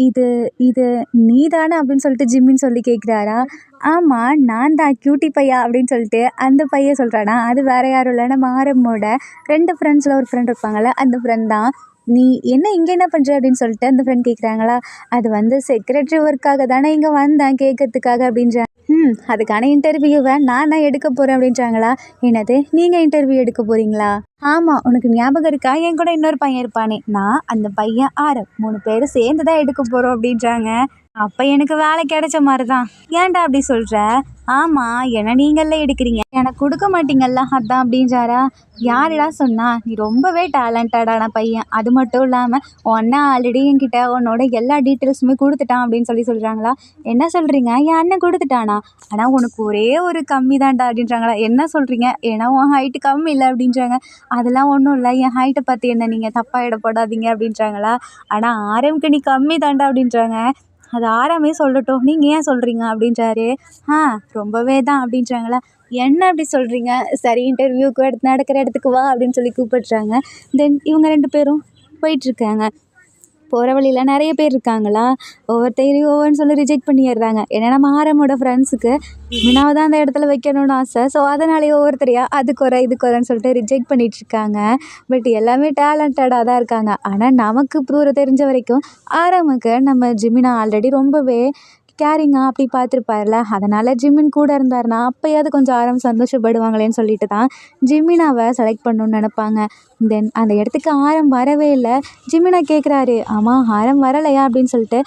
இது இது நீ தானே அப்படின்னு சொல்லிட்டு ஜிம்மின்னு சொல்லி கேட்குறாரா. ஆமாம் நான் தான் க்யூட்டி பையா அப்படின்னு சொல்லிட்டு அந்த பையன் சொல்கிறானா. அது வேறு யாரும் இல்லை, நம்ம ஆரம்மோட 2 ஃப்ரெண்ட்ஸில் ஒரு ஃப்ரெண்ட் இருப்பாங்கள்ல, அந்த ஃப்ரெண்ட் தான். நீ என்ன இங்கே என்ன பண்ணுற அப்படின்னு சொல்லிட்டு அந்த ஃப்ரெண்ட் கேட்குறாங்களா. அது வந்து செக்ரட்டரி ஒர்க்காக தானே இங்கே வந்தேன் கேட்கறதுக்காக அப்படின்றாங்க. அதுக்கான இன்டர்வியூவை நான் தான் எடுக்க போகிறேன் அப்படின்றாங்களா. என்னது நீங்கள் இன்டர்வியூ எடுக்க போகிறீங்களா. ஆமாம், உனக்கு ஞாபகம் இருக்கா, என் கூட இன்னொரு பையன் இருப்பானே, நான் அந்த பையன் ஆரம் 3 பேரும் சேர்ந்து தான் எடுக்க போகிறோம் அப்படின்றாங்க. அப்போ எனக்கு வேலை கிடைச்ச மாதிரி தான். ஏன்டா அப்படி சொல்கிற. ஆமாம், ஏன்னா நீங்களே எடுக்கிறீங்க, எனக்கு கொடுக்க மாட்டீங்கல்ல அதான் அப்படின்றாரா. யாருடா சொன்னா, நீ ரொம்பவே டேலண்டடான பையன், அது மட்டும் இல்லாமல் உன்னை ஆல்ரெடி என்கிட்ட உன்னோட எல்லா டீட்டெயில்ஸுமே கொடுத்துட்டான் அப்படின்னு சொல்லி சொல்கிறாங்களா. என்ன சொல்கிறீங்க, என் அண்ணன் கொடுத்துட்டானா, ஆனால் உனக்கு ஒரே ஒரு கம்மி தான்டா அப்படின்றாங்களா. என்ன சொல்கிறீங்க, ஏன்னா உன் ஹைட்டு கம்மி இல்லை அப்படின்றாங்க. அதெல்லாம் ஒன்றும் இல்லை, என் ஹைட்டை பற்றி என்ன நீங்கள் தப்பாக இடப்படாதீங்க அப்படின்றாங்களா. ஆனால் ஆரம்க்கு நீ கம்மி தான்டா அப்படின்றாங்க. அது ஆராமே சொல்லட்டும், நீங்கள் ஏன் சொல்கிறீங்க அப்படின்றாரு. ரொம்பவே தான் அப்படின்றாங்களா. என்ன அப்படி சொல்கிறீங்க, சரி இன்டர்வியூக்கு நடக்கிற இடத்துக்கு வா அப்படின்னு சொல்லி கூப்பிடுறாங்க. தென் இவங்க 2 பேரும் போயிட்டுருக்காங்க. போகிற வழியில் நிறைய பேர் இருக்காங்களா, ஒவ்வொருத்தரையும் ஒவ்வொன்று சொல்லி ரிஜெக்ட் பண்ணிடுறாங்க. ஏன்னா நம்ம ஆரமோட ஃப்ரெண்ட்ஸுக்கு ஜிமினாவை தான் அந்த இடத்துல வைக்கணும்னு ஆசை. ஸோ அதனாலேயே ஒவ்வொருத்தரையா அது குறை இது குறைன்னு சொல்லிட்டு ரிஜெக்ட் பண்ணிகிட்ருக்காங்க. பட் எல்லாமே டேலண்டடாக தான் இருக்காங்க. ஆனால் நமக்கு தெரிஞ்ச வரைக்கும் ஆரமுக்கு நம்ம ஜிமினா ஆல்ரெடி ரொம்பவே கேரிங்காக அப்படி பார்த்துருப்பார்ல. அதனால் ஜிமின் கூட இருந்தாருன்னா அப்போயாவது கொஞ்சம் ஆரம் சந்தோஷப்படுவாங்களேன்னு சொல்லிட்டு தான் ஜிமினாவை செலக்ட் பண்ணணுன்னு நினப்பாங்க. தென் அந்த இடத்துக்கு ஆரம் வரவே இல்லை. ஜிமினா கேட்குறாரு, ஆமாம் ஆரம் வரலையா அப்படின்னு சொல்லிட்டு.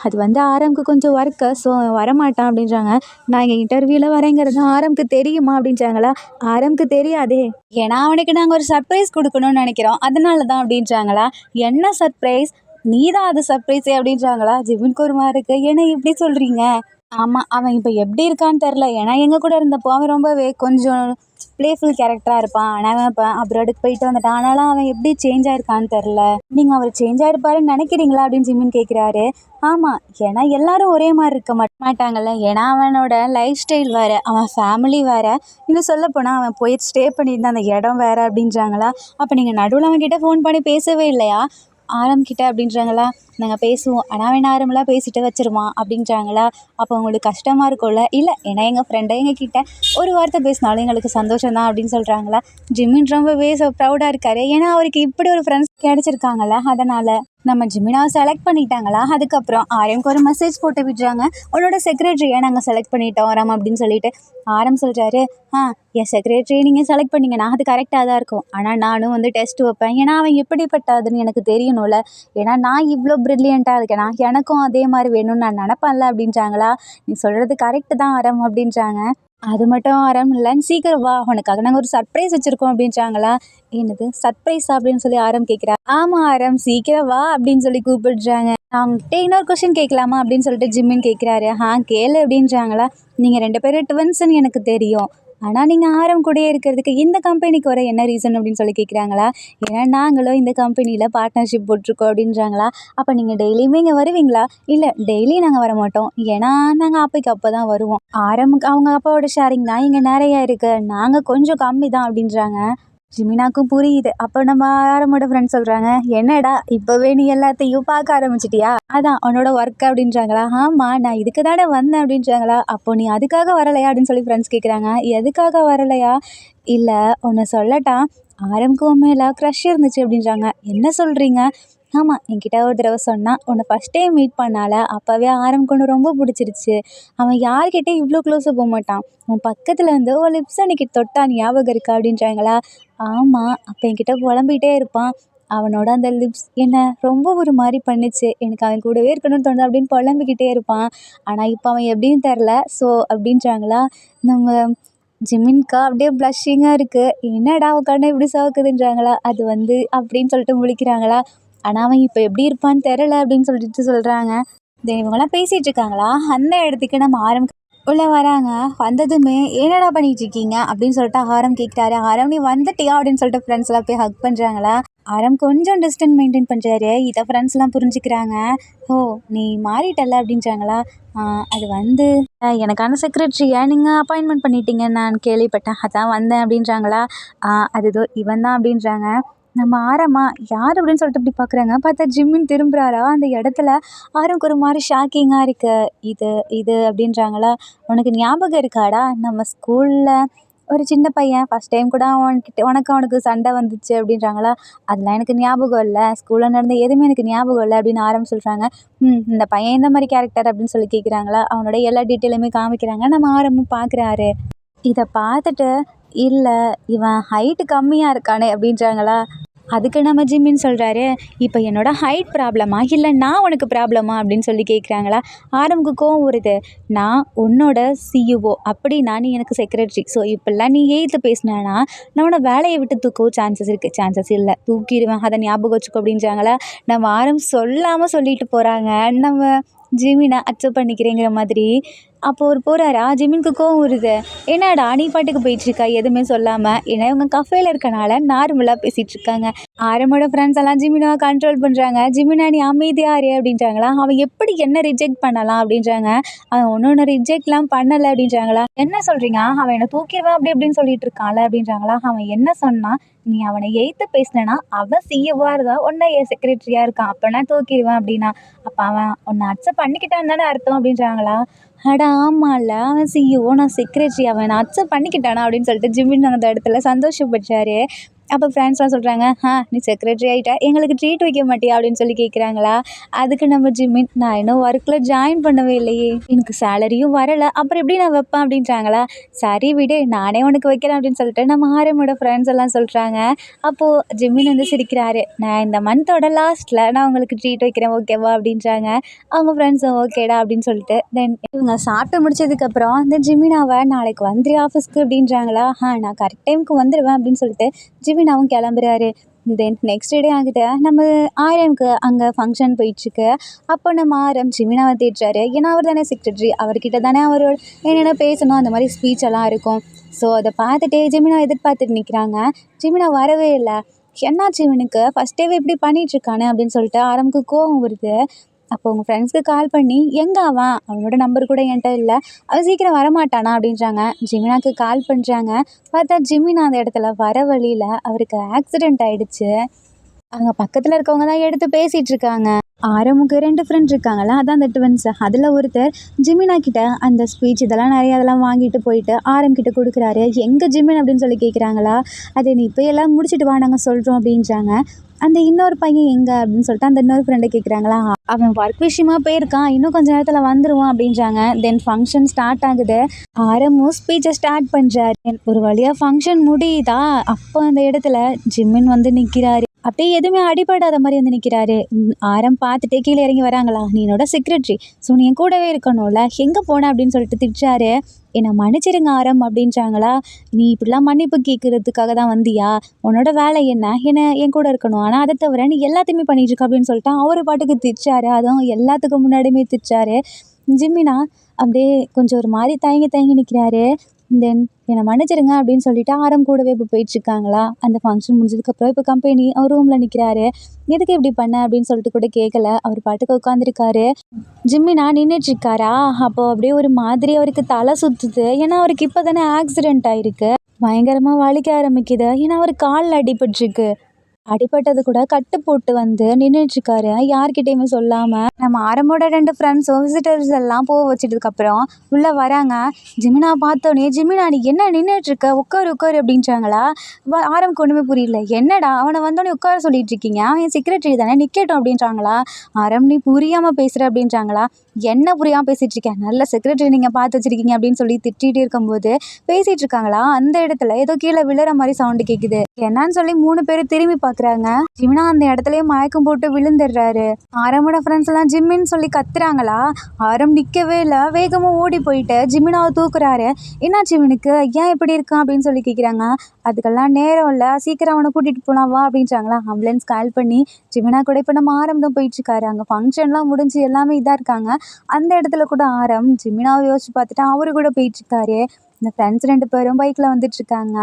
அது வந்து ஆரம்க்கு கொஞ்சம் ஒர்க்கு, ஸோ வரமாட்டான் அப்படின்றாங்க. நான் இங்கே இன்டர்வியூவில் வரேங்கிறது ஆரம்க்கு தெரியுமா அப்படின்றாங்களா. ஆரம்க்கு தெரியாதே, ஏன்னா அவனுக்கு நாங்கள் ஒரு சர்ப்ரைஸ் கொடுக்கணும்னு நினைக்கிறோம், அதனால தான் அப்படின்றாங்களா. என்ன சர்ப்ரைஸ், நீ தான் அது சர்ப்ரைஸே அப்படின்றாங்களா. ஜிமின்க்கு ஒரு மாதிரி இருக்குது, ஏன்னா இப்படி சொல்கிறீங்க. ஆமாம், அவன் இப்போ எப்படி இருக்கான்னு தெரில. ஏன்னா எங்கள் கூட இருந்தப்போ அவன் ரொம்பவே கொஞ்சம் ப்ளேஃபுல் கேரக்டராக இருப்பான். ஆனால் அவன் இப்போ அப்ராடுக்கு போயிட்டு வந்துட்டான். ஆனாலும் அவன் எப்படி சேஞ்ச் ஆயிருக்கான்னு தெரில. நீங்கள் அவர் சேஞ்ச் ஆயிருப்பாருன்னு நினைக்கிறீங்களா அப்படின்னு ஜிமின் கேட்குறாரு. ஆமாம், ஏன்னா எல்லாரும் ஒரே மாதிரி இருக்க மாட்டாங்கல்ல. ஏன்னா அவனோட லைஃப் ஸ்டைல் வேறு, அவன் ஃபேமிலி வேறு, இன்னும் சொல்லப்போனால் அவன் போய் ஸ்டே பண்ணியிருந்த அந்த இடம் வேறு அப்படின்றாங்களா. அப்போ நீங்கள் நடுவில் அவன்கிட்ட ஃபோன் பண்ணி பேசவே இல்லையா ஆரம்பிக்கிட்ட அப்படின்றாங்களா. நாங்கள் பேசுவோம், ஆனால் அவன் நார்மலாக பேசிட்டு வச்சிருவான் அப்படின்றாங்களா. அப்போ உங்களுக்கு கஷ்டமாக இருக்கும்ல. இல்லை, ஏன்னா எங்கள் ஃப்ரெண்டை எங்ககிட்ட ஒரு வார்த்தை பேசினாலும் எங்களுக்கு சந்தோஷம் தான் அப்படின்னு சொல்கிறாங்களா. ஜிமின் ரொம்பவே ப்ரௌடாக இருக்காரு. ஏன்னா அவருக்கு இப்படி ஒரு ஃப்ரெண்ட்ஸ் கிடச்சிருக்காங்கள. அதனால் நம்ம ஜிமினாவை செலக்ட் பண்ணிட்டாங்களா. அதுக்கப்புறம் ஆரம்க்கு ஒரு மெசேஜ் போட்டு விடுறாங்க, உன்னோட செக்ரட்டரியை நாங்கள் செலக்ட் பண்ணிட்டோம் ஆரம் அப்படின்னு சொல்லிட்டு. ஆரம் சொல்கிறாரு, என் செக்ரட்டரியை நீங்கள் செலக்ட் பண்ணிங்கன்னா அது கரெக்டாக தான் இருக்கும். ஆனால் நானும் வந்து டெஸ்ட் வைப்பேன், ஏன்னா அவன் எப்படிப்பட்டதுன்னு எனக்கு தெரியணும்ல. ஏன்னா நான் இவ்வளோ ப்ரில்லியண்ட்டாக இருக்கேனா, எனக்கும் அதே மாதிரி வேணும்னு நான் நினப்பேன்ல அப்படின்றாங்களா. நீ சொல்கிறது கரெக்டு தான் ஆரம் அப்படின்றாங்க. அது மட்டும் ஆரம் இல்லைன்னு, சீக்கிரம் வா, உனக்காக நாங்கள் ஒரு சர்ப்ரைஸ் வச்சுருக்கோம் அப்படின்றாங்களா. என்னது சர்ப்ரைஸா அப்படின்னு சொல்லி ஆரம் கேட்குறா. ஆமாம் ஆரம், சீக்கிரம் வா அப்படின்னு சொல்லி கூப்பிடுறாங்க. அவங்ககிட்ட இன்னொரு கொஸ்டின் கேட்கலாமா அப்படின்னு சொல்லிட்டு ஜிம்மின் கேட்குறாரு. கேளு அப்படின்றாங்களா. நீங்கள் 2 பேரும் ட்வின்ஸ்ன்னு எனக்கு தெரியும், ஆனால் நீங்கள் ஆரம் கூடயே இருக்கிறதுக்கு இந்த கம்பெனிக்கு வர என்ன ரீசன் அப்படின்னு சொல்லி கேட்குறாங்களா. ஏன்னா நாங்களும் இந்த கம்பெனியில் பார்ட்னர்ஷிப் போட்டிருக்கோம் அப்படின்றாங்களா. அப்போ நீங்கள் டெய்லியுமே இங்கே வருவீங்களா. இல்லை, டெய்லி நாங்கள் வர மாட்டோம், ஏன்னா நாங்கள் அப்போக்கு அப்போ தான் வருவோம். ஆரம்புக்கு அவங்க அப்பாவோட ஷேரிங் தான் இங்கே நிறையா இருக்குது, நாங்கள் கொஞ்சம் கம்மி தான் அப்படின்றாங்க. ஜிமினாக்கும் புரியுது. அப்போ நம்ம ஆரமோட ஃப்ரெண்ட் சொல்கிறாங்க, என்னடா இப்போவே நீ எல்லாத்தையும் பார்க்க ஆரம்பிச்சிட்டியா, அதான் உன்னோட ஒர்க் அப்படின்றாங்களா. ஆமாம், நான் இதுக்கு தானே வந்தேன் அப்படின்றாங்களா. அப்போ நீ அதுக்காக வரலையா அப்படின்னு சொல்லி ஃப்ரெண்ட்ஸ் கேட்குறாங்க. எதுக்காக வரலையா. இல்லை, ஒன்று சொல்லட்டா, ஆரம்க்கு உன் மேலே க்ரஷ் இருந்துச்சு அப்படின்றாங்க. என்ன சொல்கிறீங்க. ஆமாம், என்கிட்ட ஒரு தடவை சொன்னான், உன்னை ஃபஸ்ட் டைம் மீட் பண்ணால அப்போவே ஆரம்க்கு ஒன்று ரொம்ப பிடிச்சிருச்சு. அவன் யார்கிட்டே இவ்வளோ க்ளோஸாக போக மாட்டான், உன் பக்கத்தில் வந்து ஒரு லிப்ஸ் அன்னைக்கு தொட்டான் ஞாபகம் இருக்கா அப்படின்றாங்களா. ஆமாம், அப்போ என்கிட்ட புலம்பிகிட்டே இருப்பான், அவனோட அந்த லிப்ஸ் என்ன ரொம்ப ஒரு மாதிரி பண்ணிச்சு, எனக்கு அவன் கூடவே இருக்கணும்னு தோணுது அப்படின்னு புலம்பிக்கிட்டே இருப்பான். ஆனால் இப்போ அவன் எப்படின்னு தெரில. ஸோ அப்படின்றாங்களா. நம்ம ஜிமின்கா அப்படியே ப்ளஷிங்காக இருக்குது. என்னடா உட்காந்து இப்படி சவுக்குதுன்றாங்களா. அது வந்து அப்படின்னு சொல்லிட்டு முழிக்கிறாங்களா. ஆனால் அவன் இப்போ எப்படி இருப்பான்னு தெரில அப்படின்னு சொல்லிட்டு சொல்கிறாங்க. இவங்கெல்லாம் பேசிகிட்டு இருக்காங்களா. அந்த இடத்துக்கு நம்ம ஆரம் உள்ளே வராங்க. வந்ததுமே என்னடா பண்ணிகிட்டு இருக்கீங்க அப்படின்னு சொல்லிட்டு ஆரம் கேட்குறாரு. ஆரம் நீ வந்துட்டியா அப்படின்னு சொல்லிட்டு ஃப்ரெண்ட்ஸ்லாம் போய் ஹக் பண்ணுறாங்களா. ஆரம் கொஞ்சம் டிஸ்டன்ஸ் மெயின்டைன் பண்ணுறாரு. இதை ஃப்ரெண்ட்ஸ்லாம் புரிஞ்சுக்கிறாங்க. ஓ, நீ மாறிட்டல அப்படின்றாங்களா. அது வந்து எனக்கான செக்ரட்டரியை நீங்கள் அப்பாயின்மெண்ட் பண்ணிட்டீங்கன்னு நான் கேள்விப்பட்டேன், அதான் வந்தேன் அப்படின்றாங்களா. அது இவன் தான் அப்படின்றாங்க. நம்ம ஆரமா யார் அப்படின்னு சொல்லிட்டு இப்படி பார்க்குறாங்க. பார்த்தா ஜிம்மின்னு திரும்புகிறாரா. அந்த இடத்துல ஆரம்க்கு ஒரு மாதிரி ஷாக்கிங்காக இருக்குது. இது அப்படின்றாங்களா. உனக்கு ஞாபகம் இருக்காடா, நம்ம ஸ்கூலில் ஒரு சின்ன பையன் ஃபஸ்ட் டைம் கூட அவனுக்கு சண்டை வந்துச்சு அப்படின்றாங்களா. அதெல்லாம் எனக்கு ஞாபகம் இல்லை, ஸ்கூலில் நடந்த எதுவுமே எனக்கு ஞாபகம் இல்லை அப்படின்னு ஆரம் சொல்கிறாங்க. இந்த பையன் எந்த மாதிரி கேரக்டர் அப்படின்னு சொல்லி கேட்குறாங்களா. அவனோட எல்லா டீட்டெயிலுமே காமிக்கிறாங்க. நம்ம ஆரமும் பார்க்குறாரு. இதை பார்த்துட்டு, இல்லை இவன் ஹைட்டு கம்மியாக இருக்கானே அப்படின்றாங்களா. அதுக்கு நம்ம ஜிம்மின்னு சொல்கிறாரு, இப்போ என்னோட ஹைட் ப்ராப்ளமா இல்லை நான் உனக்கு ப்ராப்ளமா அப்படின்னு சொல்லி கேட்குறாங்களா. ஆரம்புக்கு கோவம் வருது. நான் உன்னோட சிஇஓ, அப்படின்னா நீ எனக்கு செக்ரட்டரி. ஸோ இப்போல்லாம் நீ எய்த்து பேசினானா நான் உன்னை வேலையை விட்டு தூக்கவும் சான்சஸ் இருக்குது. சான்சஸ் இல்லை, தூக்கிடுவேன், அதை ஞாபகம் வச்சுக்கோ அப்படின்றாங்களா. நம்ம ஆரம் சொல்லாமல் சொல்லிட்டு போகிறாங்க. நம்ம ஜிமினை அக்செப்ட் பண்ணிக்கிறேங்கிற மாதிரி. அப்போ அவரு போறாரா, ஜிமினுக்கு கோவம் வருது. "என்னடா நீ பாட்டுக்கு போயிட்டுருக்க எதுவுமே சொல்லாம." ஏன்னா இவங்க கஃபேல இருக்கனால நார்மலா பேசிட்டுருக்காங்க. ஆரமோட ஃப்ரெண்ட்ஸ் எல்லாம் ஜிமினாவ கண்ட்ரோல் பண்றாங்க. "ஜிமினா நீ அமைதியா இரு" அப்படின்றாங்களா. "அவன் எப்படி என்ன ரிஜெக்ட் பண்ணலாம்?" அப்படின்றாங்க. "அவன் ஒண்ணு ரிஜெக்ட்லாம் பண்ணல" அப்படின்றாங்களா. "என்ன சொல்றீங்க? அவன் என்ன தூக்கிருவேன் அப்படி இப்படின்னு சொல்லிட்டு இருக்கான்ல" அப்படின்றாங்களா. "அவன் என்ன சொன்னான்? நீ அவன எய்த்து பேசினேன்னா அவன் சிஇஓவா இருந்தா உன்ன என் செக்ரட்டரியா இருக்கான். அப்ப நான் தூக்கிருவேன்" அப்படின்னா. "அப்ப அவன் உன்ன அக்செப்ட் பண்ணிக்கிட்டான்னு தானே அர்த்தம்" அப்படின்றாங்களா. அட ஆமால்ல. அவன் சிஇஓ நான் செக்ரட்டரி. அவன் என்ன அக்செப்ட் பண்ணிக்கிட்டானா அப்படின்னு சொல்லிட்டு ஜிமின் அந்த இடத்துல சந்தோஷப்பட்டாரு. அப்போ ஃப்ரெண்ட்ஸ்லாம் சொல்றாங்க, நீ செக்ரட்டரி ஆயிட்ட. எங்களுக்கு ட்ரீட் வைக்க மாட்டியா?" அப்படின்னு சொல்லி கேட்குறாங்களா. அதுக்கு நம்ம ஜிமின், "நான் இன்னும் ஒர்க்ல ஜாயின் பண்ணவே இல்லையே. எனக்கு சேலரியும் வரல. அப்புறம் எப்படி நான் வைப்பேன்?" அப்படின்றாங்களா. "சரி விடு. நானே உனக்கு வைக்கிறேன்" அப்படின்னு சொல்லிட்டு நம்ம ஆரமோட ஃப்ரெண்ட்ஸ் எல்லாம் சொல்றாங்க. அப்போ ஜிமின் வந்து சிரிக்கிறாரு. "நான் இந்த மந்த்தோட லாஸ்ட்ல நான் உங்களுக்கு ட்ரீட் வைக்கிறேன் ஓகேவா?" அப்படின்றாங்க. அவங்க ஃப்ரெண்ட்ஸும் ஓகேடா அப்படின்னு சொல்லிட்டு இவங்க சாப்பிட்டு முடிச்சதுக்கப்புறம் ஜிமினாவை நாளைக்கு வந்துரு ஆஃபீஸ்க்கு அப்படின்றாங்களா. நான் கரெக்ட் டைமுக்கு வந்துடுவேன் அப்படின்னு சொல்லிட்டு ஜிமினாவும் கிளம்புறாரு. நெக்ஸ்ட் டே ஆகுது. நம்ம ஆர்எம்க்கு அங்கே ஃபங்க்ஷன் போயிட்டுருக்கு. அப்போ நம்ம ஆர்எம் ஜிமினாவை தேடுறாரு. ஏன்னா அவர் தானே செக்ரட்டரி. அவர்கிட்ட தானே அவரோட என்னென்ன பேசணும் அந்த மாதிரி ஸ்பீச் எல்லாம் இருக்கும். ஸோ அதை பார்த்துட்டு ஜிமினா எதிர்பார்த்துட்டு நிற்கிறாங்க. ஜிமினா வரவே இல்லை. என்னாச்சு இவனுக்கு ஃபஸ்ட் டேவே இப்படி பண்ணிகிட்ருக்கானே அப்படின்னு சொல்லிட்டு ஆரம்க்கு கோவம் வருது. அப்போ உங்கள் ஃப்ரெண்ட்ஸ்க்கு கால் பண்ணி எங்கே அவனோட நம்பர் கூட என்கிட்ட இல்லை, அவன் சீக்கிரம் வரமாட்டானா அப்படின்றாங்க. ஜிமினாக்கு கால் பண்ணுறாங்க. பார்த்தா ஜிமினா அந்த இடத்துல வர வழியில் அவருக்கு ஆக்சிடெண்ட் ஆகிடுச்சு. அங்கே பக்கத்தில் இருக்கவங்க தான் எடுத்து பேசிகிட்டு இருக்காங்க. ஆரமுக்கு 2 ஃப்ரெண்ட் இருக்காங்களா, அதான் அந்த ட்வின்ஸ். அதில் ஒருத்தர் ஜிமினா கிட்ட அந்த ஸ்பீச் இதெல்லாம் நிறைய அதெல்லாம் வாங்கிட்டு போயிட்டு ஆரம் கிட்ட கொடுக்குறாரு. எங்கே ஜிமின் அப்படின்னு சொல்லி கேட்குறாங்களா. "அதை நீ இப்போ எல்லாம் முடிச்சுட்டு வா நாங்கள் சொல்கிறோம்" அப்படின்றாங்க. அந்த இன்னொரு பையன் எங்கே அப்படின்னு சொல்லிட்டு அந்த இன்னொரு ஃப்ரெண்டை கேட்குறாங்களா. "அவன் ஒர்க் விஷயமா போயிருக்கான், இன்னும் கொஞ்சம் நேரத்தில் வந்துடுவான்" அப்படின்றாங்க. ஃபங்க்ஷன் ஸ்டார்ட் ஆகுது. ஆரமும் ஸ்பீச்சை ஸ்டார்ட் பண்ணுறாரு. ஒரு வழியாக ஃபங்க்ஷன் முடியுதா. அப்போ அந்த இடத்துல ஜிமின் வந்து நிற்கிறாரு. அப்படியே எதுவுமே அடிபடாத மாதிரி வந்து நிற்கிறாரு. ஆரம் பார்த்துட்டே கீழே இறங்கி வராங்களா. "நீ என்னோட செக்ரட்டரி, ஸோ நீ என் கூடவே இருக்கணும்ல, எங்கே போன?" அப்படின்னு சொல்லிட்டு திட்டுறாரு. "என்னை மன்னிச்சிருங்க ஆரம்" அப்படின்றாங்களா. "நீ இப்படிலாம் மன்னிப்பு கேட்குறதுக்காக தான் வந்தியா? உன்னோட வேலை என்ன? என் கூட இருக்கணும். ஆனால் அதை தவிர நீ எல்லாத்தையுமே பண்ணிட்டு இருக்க" அப்படின்னு சொல்லிட்டு அவர் பாட்டுக்கு திட்டுறாரு. அதுவும் எல்லாத்துக்கும் முன்னாடியுமே திட்டுறாரு. ஜிமினா அப்படியே கொஞ்சம் ஒரு மாதிரி தயங்கி தயங்கி நிற்கிறாரு. "என்னை மன்னிச்சிருங்க" அப்படின்னு சொல்லிட்டு ஆரம் கூடவே இப்போ போயிட்டுருக்காங்களா. அந்த ஃபங்க்ஷன் முடிஞ்சதுக்கப்புறம் இப்போ கம்பெனி அவர் ரூமில் நிற்கிறாரு. "எதுக்கு இப்படி பண்ண?" அப்படின்னு சொல்லிட்டு கூட கேட்கல. அவர் பாட்டுக்கு உட்காந்துருக்காரு. ஜிமினா நின்றுட்டுருக்காரா. அப்போ அப்படியே ஒரு மாதிரி அவருக்கு தலை சுற்றுது. ஏன்னா அவருக்கு இப்போ தானே ஆக்சிடெண்ட் ஆகிருக்கு. பயங்கரமாக வலிக்க ஆரம்பிக்குது. ஏன்னா அவர் காலில் அடிபட்டிருக்கு. அடிபட்டது கூட கட்டு போட்டு வந்து நின்றுட்டுருக்காரு. யார்கிட்டயுமே சொல்லாமல். நம்ம ஆரமோட 2 ஃப்ரெண்ட்ஸும் விசிட்டர்ஸ் எல்லாம் போக வச்சதுக்கப்புறம் உள்ளே வராங்க. ஜிமினா பார்த்தோன்னே, "ஜிமினா நீ என்ன நின்றுட்டுருக்க, உட்காரு உட்காரு" அப்படின்றாங்களா. ஆரம்க்கு ஒன்றுமே புரியல. "என்னடா அவனை வந்தோடனே உட்கார சொல்லிட்டு இருக்கீங்க, அவன் என் செக்ரட்டரி தானே நிற்கட்டும்" அப்படின்றாங்களா. "ஆரம் நீ புரியாமல் பேசுகிற" அப்படின்றாங்களா. "என்ன புரியாமல் பேசிகிட்டு இருக்கேன், நல்ல செக்ரட்டரி நீங்கள் பார்த்து வச்சிருக்கீங்க" அப்படின்னு சொல்லி திட்டிகிட்டு இருக்கும்போது பேசிகிட்டு இருக்காங்களா. அந்த இடத்துல ஏதோ கீழே விழுற மாதிரி சவுண்டு கேட்குது. என்னன்னு சொல்லி 3 பேரும் திரும்பி பார்க்குறாங்க. ஜிமினா அந்த இடத்துலயே மயக்கம் போட்டு விழுந்துடுறாரு. ஆரமோட ஃப்ரெண்ட்ஸ் எல்லாம் ஜிம்மின்னு சொல்லி கத்துறாங்களா. ஆரம் நிற்கவே இல்லை. வேகமாக ஓடி போயிட்டு ஜிமினாவை தூக்குறாரு. "என்னாச்சு இவனுக்கு, ஏன் இப்படி இருக்கான்?" அப்படின்னு சொல்லி கேட்குறாங்க. "அதுக்கெல்லாம் நேரம் இல்லை, சீக்கிரம் அவனை கூட்டிகிட்டு போலாம் வா" அப்படின்றாங்களா. ஆம்புலன்ஸ் கால் பண்ணி ஜிமினா கூட இப்போ நம்ம ஆரம் தான் போயிட்டுருக்காரு. அங்கே ஃபங்க்ஷன்லாம் முடிஞ்சு எல்லாமே இதாக இருக்காங்க. அந்த இடத்துல கூட ஆரம் ஜிமினாவை யோசிச்சு பார்த்துட்டு அவரு கூட போயிட்டுருக்காரு. இந்த ஃப்ரெண்ட்ஸ் 2 பேரும் பைக்கில் வந்துட்டுருக்காங்க.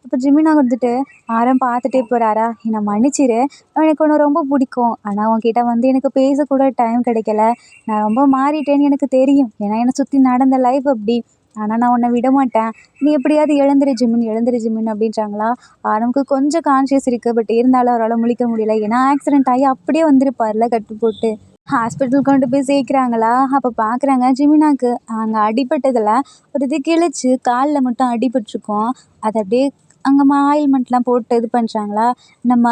இப்போ ஜிமினா வந்துட்டு ஆரம் பார்த்துட்டே போகிறாரா. "என்னை மன்னிச்சிரு, எனக்கு உன்னை ரொம்ப பிடிக்கும். ஆனால் உன்கிட்ட வந்து எனக்கு பேசக்கூட டைம் கிடைக்கல. நான் ரொம்ப மாறிட்டேன்னு எனக்கு தெரியும். ஏன்னா என்னை சுற்றி நடந்த லைஃப் அப்படி. ஆனால் நான் உன்னை விட மாட்டேன். நீ எப்படியாவது எழுந்துரு ஜிமின், எழுந்துரு ஜிமின்" அப்படின்றாங்களா. ஆரம்க்கு கொஞ்சம் கான்ஷியஸ் இருக்குது. பட் இருந்தாலும் அவரால் முழிக்க முடியல. ஏன்னா ஆக்சிடெண்ட் ஆகி அப்படியே வந்திருப்பார்ல கட்டு போட்டு. ஹாஸ்பிட்டல் கொண்டு போய் சேர்க்குறாங்களா. அப்போ பார்க்குறாங்க ஜிமினாக்கு அங்கே அடிபட்டதில் ஒரு இது கிழிச்சு காலில் மட்டும் அடிபட்டிருக்கும். அதை அப்படியே அங்கே ஆயில்மெண்ட்லாம் போட்டு இது பண்ணுறாங்களா. நம்ம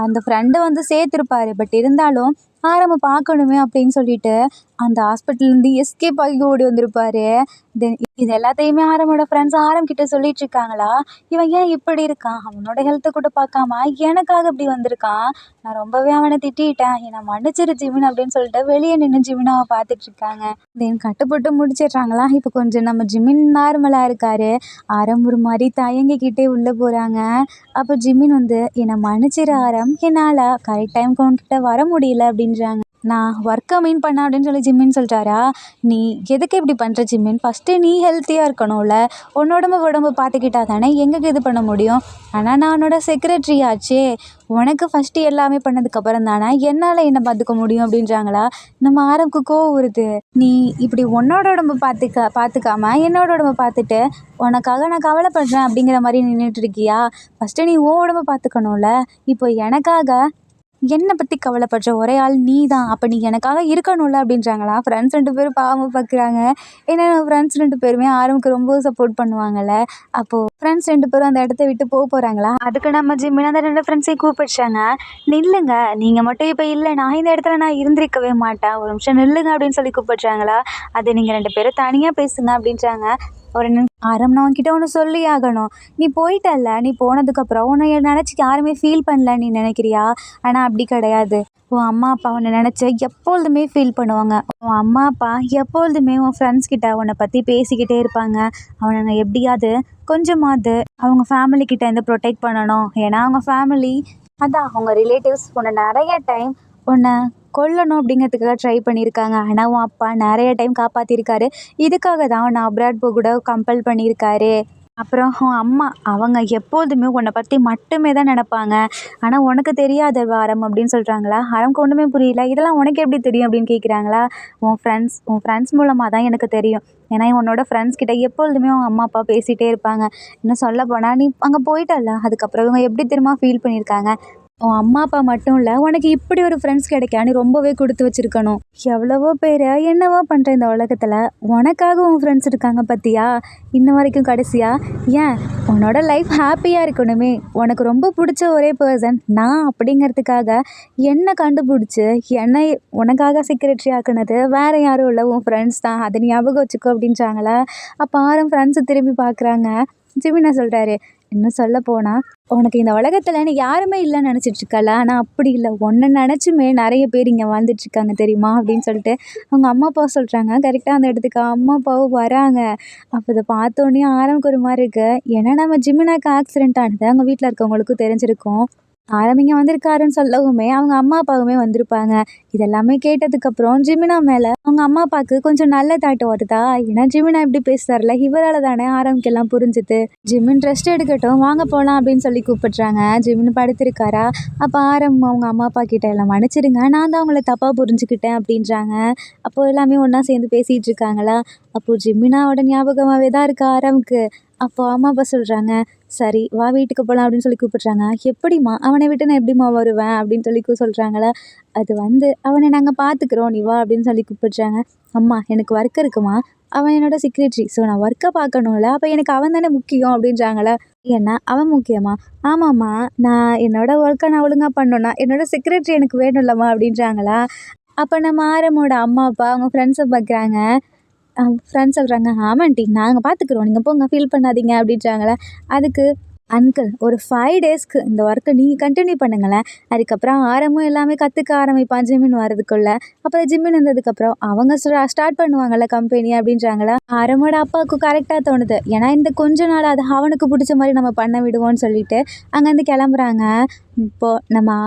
அந்த ஃப்ரெண்டு வந்து சேர்த்துருப்பாரு. பட் இருந்தாலும் ஆரம்ப பார்க்கணுமே அப்படின்னு சொல்லிட்டு அந்த ஹாஸ்பிட்டல்லேருந்து எஸ்கேப் ஆகி ஓடி வந்திருப்பாரு. இது எல்லாத்தையுமே ஆரமோட ஃப்ரெண்ட்ஸ் ஆரம் கிட்ட சொல்லிட்டு இருக்காங்களா. "இவன் ஏன் இப்படி இருக்கான், அவனோட ஹெல்த்தை கூட பார்க்காம எனக்காக இப்படி வந்திருக்கான். நான் ரொம்பவே அவனை திட்டிட்டேன். என்னை மன்னிச்சிரு ஜிமின்" அப்படின்னு சொல்லிட்டு வெளியே நின்று ஜிமினாவை பார்த்துட்டு இருக்காங்க. கட்டுப்பட்டு முடிச்சிடுறாங்களா. இப்போ கொஞ்சம் நம்ம ஜிமின் நார்மலாக இருக்காரு. ஆரம் ஒரு மாதிரி தயங்கிக்கிட்டே உள்ளே போகிறாங்க. அப்போ ஜிமின் வந்து, "என்னை மன்னிச்சிரு ஆரம், என்னால் கரெக்ட் டைமுக்கு உன்கிட்ட வர முடியல" அப்படின்றாங்க. நான் ஒர்க்கை மீன் பண்ண அப்படின்னு சொல்லி ஜிம்மின்னு சொல்லிட்டாரா? நீ எதுக்கு இப்படி பண்ணுற ஜிம்மின்? ஃபஸ்ட்டு நீ ஹெல்த்தியாக இருக்கணும்ல. உன்னோட உடம்பு பார்த்துக்கிட்டா தானே எங்களுக்கு இது பண்ண முடியும். ஆனால் நான் உன்னோட செக்ரட்டரி ஆச்சே. உனக்கு ஃபஸ்ட்டு எல்லாமே பண்ணதுக்கப்புறம் தானே என்னால் என்ன பார்த்துக்க முடியும் அப்படின்றாங்களா? நம்ம ஆரம்புக்கு கோவம் வருது. நீ இப்படி உன்னோட உடம்பு பார்த்துக்காம என்னோட உடம்பை பார்த்துட்டு உனக்காக நான் கவலைப்படுறேன் அப்படிங்கிற மாதிரி நின்றுட்டு இருக்கியா? ஃபஸ்ட்டு நீ உன் உடம்பை பார்த்துக்கணும்ல. இப்போ எனக்காக என்னை பற்றி கவலைப்படுற ஒரே ஆள் நீ தான். அப்போ நீ எனக்காக இருக்கணும்ல அப்படின்றாங்களா? ஃப்ரெண்ட்ஸ் 2 பேரும் பாவமாக பார்க்குறாங்க. ஏன்னா ஃப்ரெண்ட்ஸ் 2 பேருமே ஆரம்புக்கு ரொம்ப சப்போர்ட் பண்ணுவாங்கல்ல. அப்போது ஃப்ரெண்ட்ஸ் 2 பேரும் அந்த இடத்த விட்டு போகிறாங்களா? அதுக்கு நம்ம ஜிம்மின் அந்த 2 ஃப்ரெண்ட்ஸையும் கூப்பிடுறாங்க. நில்லுங்க, நீங்கள் மட்டும் இப்போ இல்லைனா இந்த இடத்துல நான் இருந்திருக்கவே மாட்டேன். ஒரு நிமிஷம் நில்லுங்க அப்படின்னு சொல்லி கூப்பிடுறாங்களா? அது நீங்கள் 2 பேரும் தனியாக பேசுங்க அப்படின்றாங்க. ஒரு ஆரம் நான் உன்கிட்ட ஒன்று சொல்லி ஆகணும். நீ போயிட்டல்ல, நீ போனதுக்கப்புறம் உன்னை நினச்சி யாருமே ஃபீல் பண்ணல நீ நினைக்கிறியா? ஆனால் அப்படி கிடையாது. உன் அம்மா அப்பா உன்னை நினச்சி எப்பொழுதுமே ஃபீல் பண்ணுவாங்க. உன் அம்மா அப்பா எப்பொழுதுமே உன் ஃப்ரெண்ட்ஸ் கிட்ட உன்னை பற்றி பேசிக்கிட்டே இருப்பாங்க. அவனை எப்படியாவது கொஞ்சமாவது அவங்க ஃபேமிலி கிட்டேருந்து ப்ரொடெக்ட் பண்ணணும். ஏன்னா அவங்க ஃபேமிலி அதான் அவங்க ரிலேட்டிவ்ஸ் உன்னை நிறைய டைம் உன்னை கொல்லணும் அப்படிங்கிறதுக்காக ட்ரை பண்ணியிருக்காங்க. ஆனால் உன் அப்பா நிறைய டைம் காப்பாற்றிருக்காரு. இதுக்காக தான் உன்னை அப்ராட் போக கூட கம்பல் பண்ணியிருக்காரு. அப்புறம் உன் அம்மா அவங்க எப்போதுமே உன்னை பற்றி மட்டுமே தான் நினப்பாங்க. ஆனால் உனக்கு தெரியாத ஆரம் அப்படின்னு சொல்கிறாங்களா? ஆரம்க்கு ஒன்றுமே புரியல. இதெல்லாம் உனக்கு எப்படி தெரியும் அப்படின்னு கேட்குறாங்களா? உன் ஃப்ரெண்ட்ஸ் மூலமாக தான் எனக்கு தெரியும். ஏன்னா உன்னோட ஃப்ரெண்ட்ஸ் கிட்ட எப்பொழுதுமே உன் அம்மா அப்பா பேசிகிட்டே இருப்பாங்க. இன்னும் சொல்ல போனால் நீ அங்கே போயிட்டல்ல, அதுக்கப்புறம் இவங்க எப்படி தெரியுமா ஃபீல் பண்ணியிருக்காங்க? உன் அம்மா அப்பா மட்டும் இல்லை, உனக்கு இப்படி ஒரு ஃப்ரெண்ட்ஸ் கிடைக்க நீ ரொம்பவே கொடுத்து வச்சுருக்கணும். எவ்வளவோ பேர் என்னவோ பண்ணுற இந்த உலகத்தில் உனக்காக உன் ஃப்ரெண்ட்ஸ் இருக்காங்க பார்த்தியா? இன்ன வரைக்கும் கடைசியாக ஏன் உன்னோட லைஃப் ஹாப்பியாக இருக்கணுமே, உனக்கு ரொம்ப பிடிச்ச ஒரே பர்சன் நான் அப்படிங்கிறதுக்காக என்னை கண்டுபிடிச்சி என்னை உனக்காக செக்ரட்டரி ஆக்குனது வேறு யாரும் இல்லை, உன் ஃப்ரெண்ட்ஸ் தான். அதை ஞாபகம் வச்சுக்கோ அப்படின்றாங்களா? அப்போ ஆரம் ஃப்ரெண்ட்ஸை திரும்பி பார்க்குறாங்க. ஜிமினா சொல்கிறாரு, இன்னும் சொல்ல போனால் உனக்கு இந்த உலகத்தில் நீ யாருமே இல்லைன்னு நினச்சிட்ருக்கல. ஆனால் அப்படி இல்லை, உன்னை நினச்சுமே நிறைய பேர் இங்கே வாழ்ந்துட்டுருக்காங்க தெரியுமா அப்படின்னு சொல்லிட்டு அவங்க அம்மா அப்பா சொல்கிறாங்க. கரெக்டாக அந்த இடத்துக்கு அம்மா அப்பாவும் வராங்க. அப்போ இதை பார்த்தோன்னே ஆரம்புக்கு ஒரு மாதிரி இருக்குது. ஏன்னா நம்ம ஜிமினாக்கு ஆக்சிடென்ட் ஆனது அவங்க வீட்டில் இருக்கவங்களுக்கும் தெரிஞ்சிருக்கும். ஆரம்பிங்க வந்திருக்காருன்னு சொல்லவுமே அவங்க அம்மா அப்பாவுமே வந்திருப்பாங்க. இதெல்லாமே கேட்டதுக்கப்புறம் ஜிமினா மேலே அவங்க அம்மா அப்பாவுக்கு கொஞ்சம் நல்ல தாட்டு வருதா? ஏன்னா ஜிமினா இப்படி பேசுறாருல, இவரால் தானே ஆரம்பிக்கெல்லாம் புரிஞ்சுது. ஜிமின் ரெஸ்ட் எடுக்கட்டும், வாங்க போகலாம் அப்படின்னு சொல்லி கூப்பிடுறாங்க. ஜிமின் படுத்திருக்காரா? அப்போ அவங்க அம்மா அப்பா கிட்ட எல்லாம் மன்னிச்சிடுங்க, நான் தான் அவங்கள தப்பாக புரிஞ்சுக்கிட்டேன் அப்படின்றாங்க. அப்போது எல்லாமே ஒன்றா சேர்ந்து பேசிகிட்டு இருக்காங்களா? அப்போது ஜிமினாவோட ஞாபகமாகவே தான் இருக்கா ஆரம்புக்கு. அப்போது அம்மா அப்பா சொல்கிறாங்க, சரி வா வீட்டுக்கு போகலாம் அப்படின்னு சொல்லி கூப்பிட்றாங்க. எப்படிம்மா அவனை விட்டு நான் எப்படிம்மா வருவேன் அப்படின்னு சொல்லி சொல்கிறாங்களா? அது அவனை நாங்கள் பார்த்துக்குறோம், நீ வா அப்படின்னு சொல்லி கூப்பிட்றாங்க. அம்மா எனக்கு ஒர்க் இருக்குமா, அவன் என்னோட செக்ரட்டரி, ஸோ நான் ஒர்க்கை பார்க்கணும்ல, அப்போ எனக்கு அவன் தானே முக்கியம் அப்படின்றாங்களா? ஏன்னா அவன் முக்கியமா? ஆமாம்மா, நான் என்னோடய ஒர்க்கை நான் ஒழுங்காக பண்ணணுன்னா என்னோடய செக்ரட்டரி எனக்கு வேணும்லம்மா அப்படின்றாங்களா? அப்போ நம்ம ஆரமோட அம்மா அப்பா அவங்க ஃப்ரெண்ட்ஸை பார்க்குறாங்க. ஃப்ரெண்ட்ஸ் சொல்கிறாங்க, ஆமாண்டி நாங்கள் பார்த்துக்குறோம், நீங்கள் போங்க ஃபீல் பண்ணாதீங்க அப்படின்றாங்களே. அதுக்கு அங்கிள் ஒரு 5 டேஸ்க்கு இந்த ஒர்க்கை நீங்கள் கண்டினியூ பண்ணுங்களேன், அதுக்கப்புறம் ஆரமும் எல்லாமே கற்றுக்க ஆரம்பிப்பான் ஜிம்மின் வரதுக்குள்ளே. அப்புறம் ஜிம்மின் வந்ததுக்கப்புறம் அவங்க ஸ்டார்ட் பண்ணுவாங்கள்ல கம்பெனி அப்படின்றாங்களா? ஆரமோட அப்பாவுக்கு கரெக்டாக தோணுது. ஏன்னா இந்த கொஞ்ச நாள் அது அவனுக்கு பிடிச்ச மாதிரி நம்ம பண்ண விடுவோம்னு சொல்லிட்டு அங்கேருந்து கிளம்புறாங்க. இப்போது நம்ம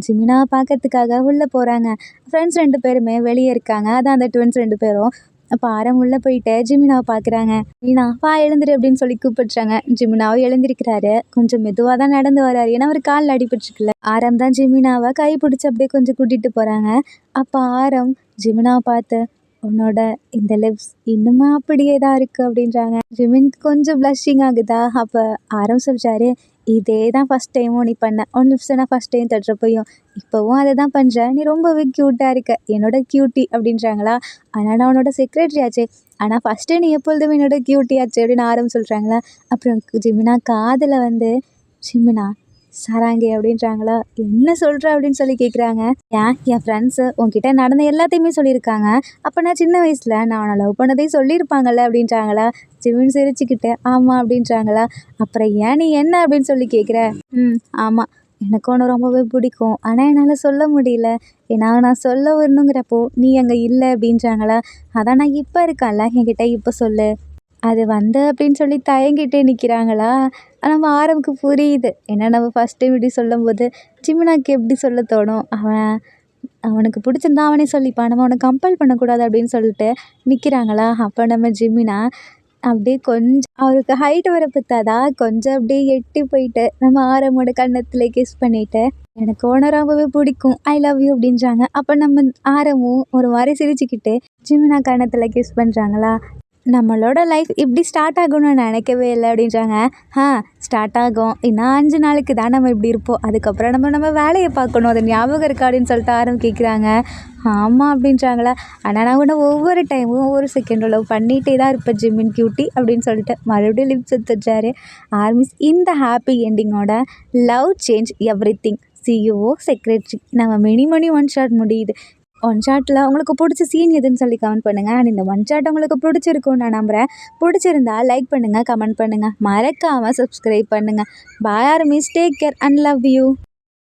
ஜிமினாவை பார்க்கறதுக்காக உள்ளே போகிறாங்க. ஃப்ரெண்ட்ஸ் 2 பேருமே வெளியே இருக்காங்க. அதான் அந்த ட்வின்ஸ் 2 பேரும். அப்போ ஆரம் உள்ளே போயிட்டு ஜிமினாவை பார்க்குறாங்க. மீனா வா எழுந்துரு அப்படின்னு சொல்லி கூப்பிடுறாங்க. ஜிமினாவும் எழுந்திருக்கிறாரு. கொஞ்சம் மெதுவாக தான் நடந்து வர்றாரு, ஏன்னா அவர் காலில் அடிபட்டுருக்குல்ல. ஆரம் தான் ஜிமினாவை கை பிடிச்சி அப்படியே கொஞ்சம் கூட்டிகிட்டு போகிறாங்க. அப்போ ஆரம் ஜிமினாவை பார்த்து, உன்னோட இந்த லிப்ஸ் இன்னுமா அப்படியே தான் இருக்குது அப்படின்றாங்க. ஜிமின் கொஞ்சம் ப்ளஷிங் ஆகுதா? அப்போ ஆரம் சொல்கிறாரு, இதே தான் ஃபஸ்ட் டைமும் நீ பண்ண, உன் லிப்ஸை நான் ஃபஸ்ட் டைம் தட்டுறப்பையும் இப்போவும் அதை தான் பண்ணுற, நீ ரொம்பவே க்யூட்டாக இருக்க, என்னோட க்யூட்டி அப்படின்றாங்களா? ஆனால் நான் உன்னோட செக்ரட்டரி ஆச்சே, ஆனால் ஃபஸ்ட்டு நீ எப்பொழுதும் என்னோட க்யூட்டி ஆச்சு அப்படின்னு ஆரம் சொல்கிறாங்களா? அப்புறம் ஜிமினா காதில் ஜிமினா சராங்கே அப்படின்றாங்களா? என்ன சொல்கிற அப்படின்னு சொல்லி கேட்குறாங்க. என் ஃப்ரெண்ட்ஸு உன்கிட்ட நடந்த எல்லாத்தையுமே சொல்லியிருக்காங்க, அப்போ நான் சின்ன வயசில் நான் அவனை லவ் பண்ணதையும் சொல்லியிருப்பாங்கல்ல அப்படின்றாங்களா? ஜிமின் சிரிச்சுக்கிட்டு ஆமாம் அப்படின்றாங்களா? அப்புறம் ஏன் நீ என்ன அப்படின்னு சொல்லி கேட்குற? ஆமாம், எனக்கு ஒன்று ரொம்பவே பிடிக்கும், ஆனால் என்னால் சொல்ல முடியல, ஏன்னா நான் சொல்ல வரணுங்கிறப்போ நீ அங்கே இல்லை அப்படின்றாங்களா? அதான் நான் இப்போ இருக்கேன்ல, என்கிட்ட இப்போ சொல்லு. அது அப்படின்னு சொல்லி தயங்கிட்டே நிற்கிறாங்களா? நம்ம ஆரம்புக்கு புரியுது. ஏன்னா நம்ம ஃபஸ்ட் டைம் இப்படி சொல்லும்போது ஜிமினாக்கு எப்படி சொல்ல தோணும்? அவன் அவனுக்கு பிடிச்சிருந்தா அவனே சொல்லிப்பான். நம்ம அவன கம்பல் பண்ணக்கூடாது அப்படின்னு சொல்லிட்டு நிற்கிறாங்களா, அப்போ நம்ம ஜிமினா அப்படியே கொஞ்சம் அவருக்கு ஹைட் வர பத்தாதா, கொஞ்சம் அப்படியே எட்டி போயிட்டு நம்ம ஆரமோட கன்னத்துல கிஸ் பண்ணிட்டு, "எனக்கு உன்ன ரொம்பவே பிடிக்கும். ஐ லவ் யூ" அப்படின்றாங்க. அப்போ நம்ம ஆரமும் ஒரு மாரி சிரிச்சுக்கிட்டு ஜிமினா கன்னத்துல கிஸ் பண்றாங்களா. "நம்மளோட லைஃப் இப்படி ஸ்டார்ட் ஆகும்னு நான் நினைக்கவே இல்ல" அப்படின்றாங்க. "ஆ ஸ்டார்ட் ஆகும். இன்னும் 5 நாளைக்கு தான் நம்ம இப்படி இருப்போம். அதுக்கப்புறம் நம்ம வேலைய பார்க்கணும். அது ஞாபகம் இருக்கா?" அப்படின்னு சொல்லிட்டு ஆரம் கேட்குறாங்க. "ஆமா" அப்படின்றாங்களா. "ஆனா நான் உன்ன ஒவ்வொரு டைமும் ஒவ்வொரு செகண்டும் லவ் பண்ணிட்டே தான் இருப்பேன் ஜிமின் கியூட்டி" அப்படின்னு சொல்லிட்டு மறுபடியும் லிப்ஸ் வச்சாரு. ஆர்மிஸ் இந்த ஹாப்பி எண்டிங்கோட love change everything CEO secretary நம்ம மினி மணி ஒன் ஷாட் முடியுது. ஒன் ஷாட்டில் உங்களுக்கு பிடிச்ச சீன் எதுன்னு சொல்லி கமெண்ட் பண்ணுங்கள். அண்ட் இந்த ஒன் ஷாட் உங்களுக்கு பிடிச்சிருக்கும்னு நான் நம்புகிறேன். பிடிச்சிருந்தா லைக் பண்ணுங்கள், கமெண்ட் பண்ணுங்கள், மறக்காமல் சப்ஸ்கிரைப் பண்ணுங்கள். Bye armies, take care and love you.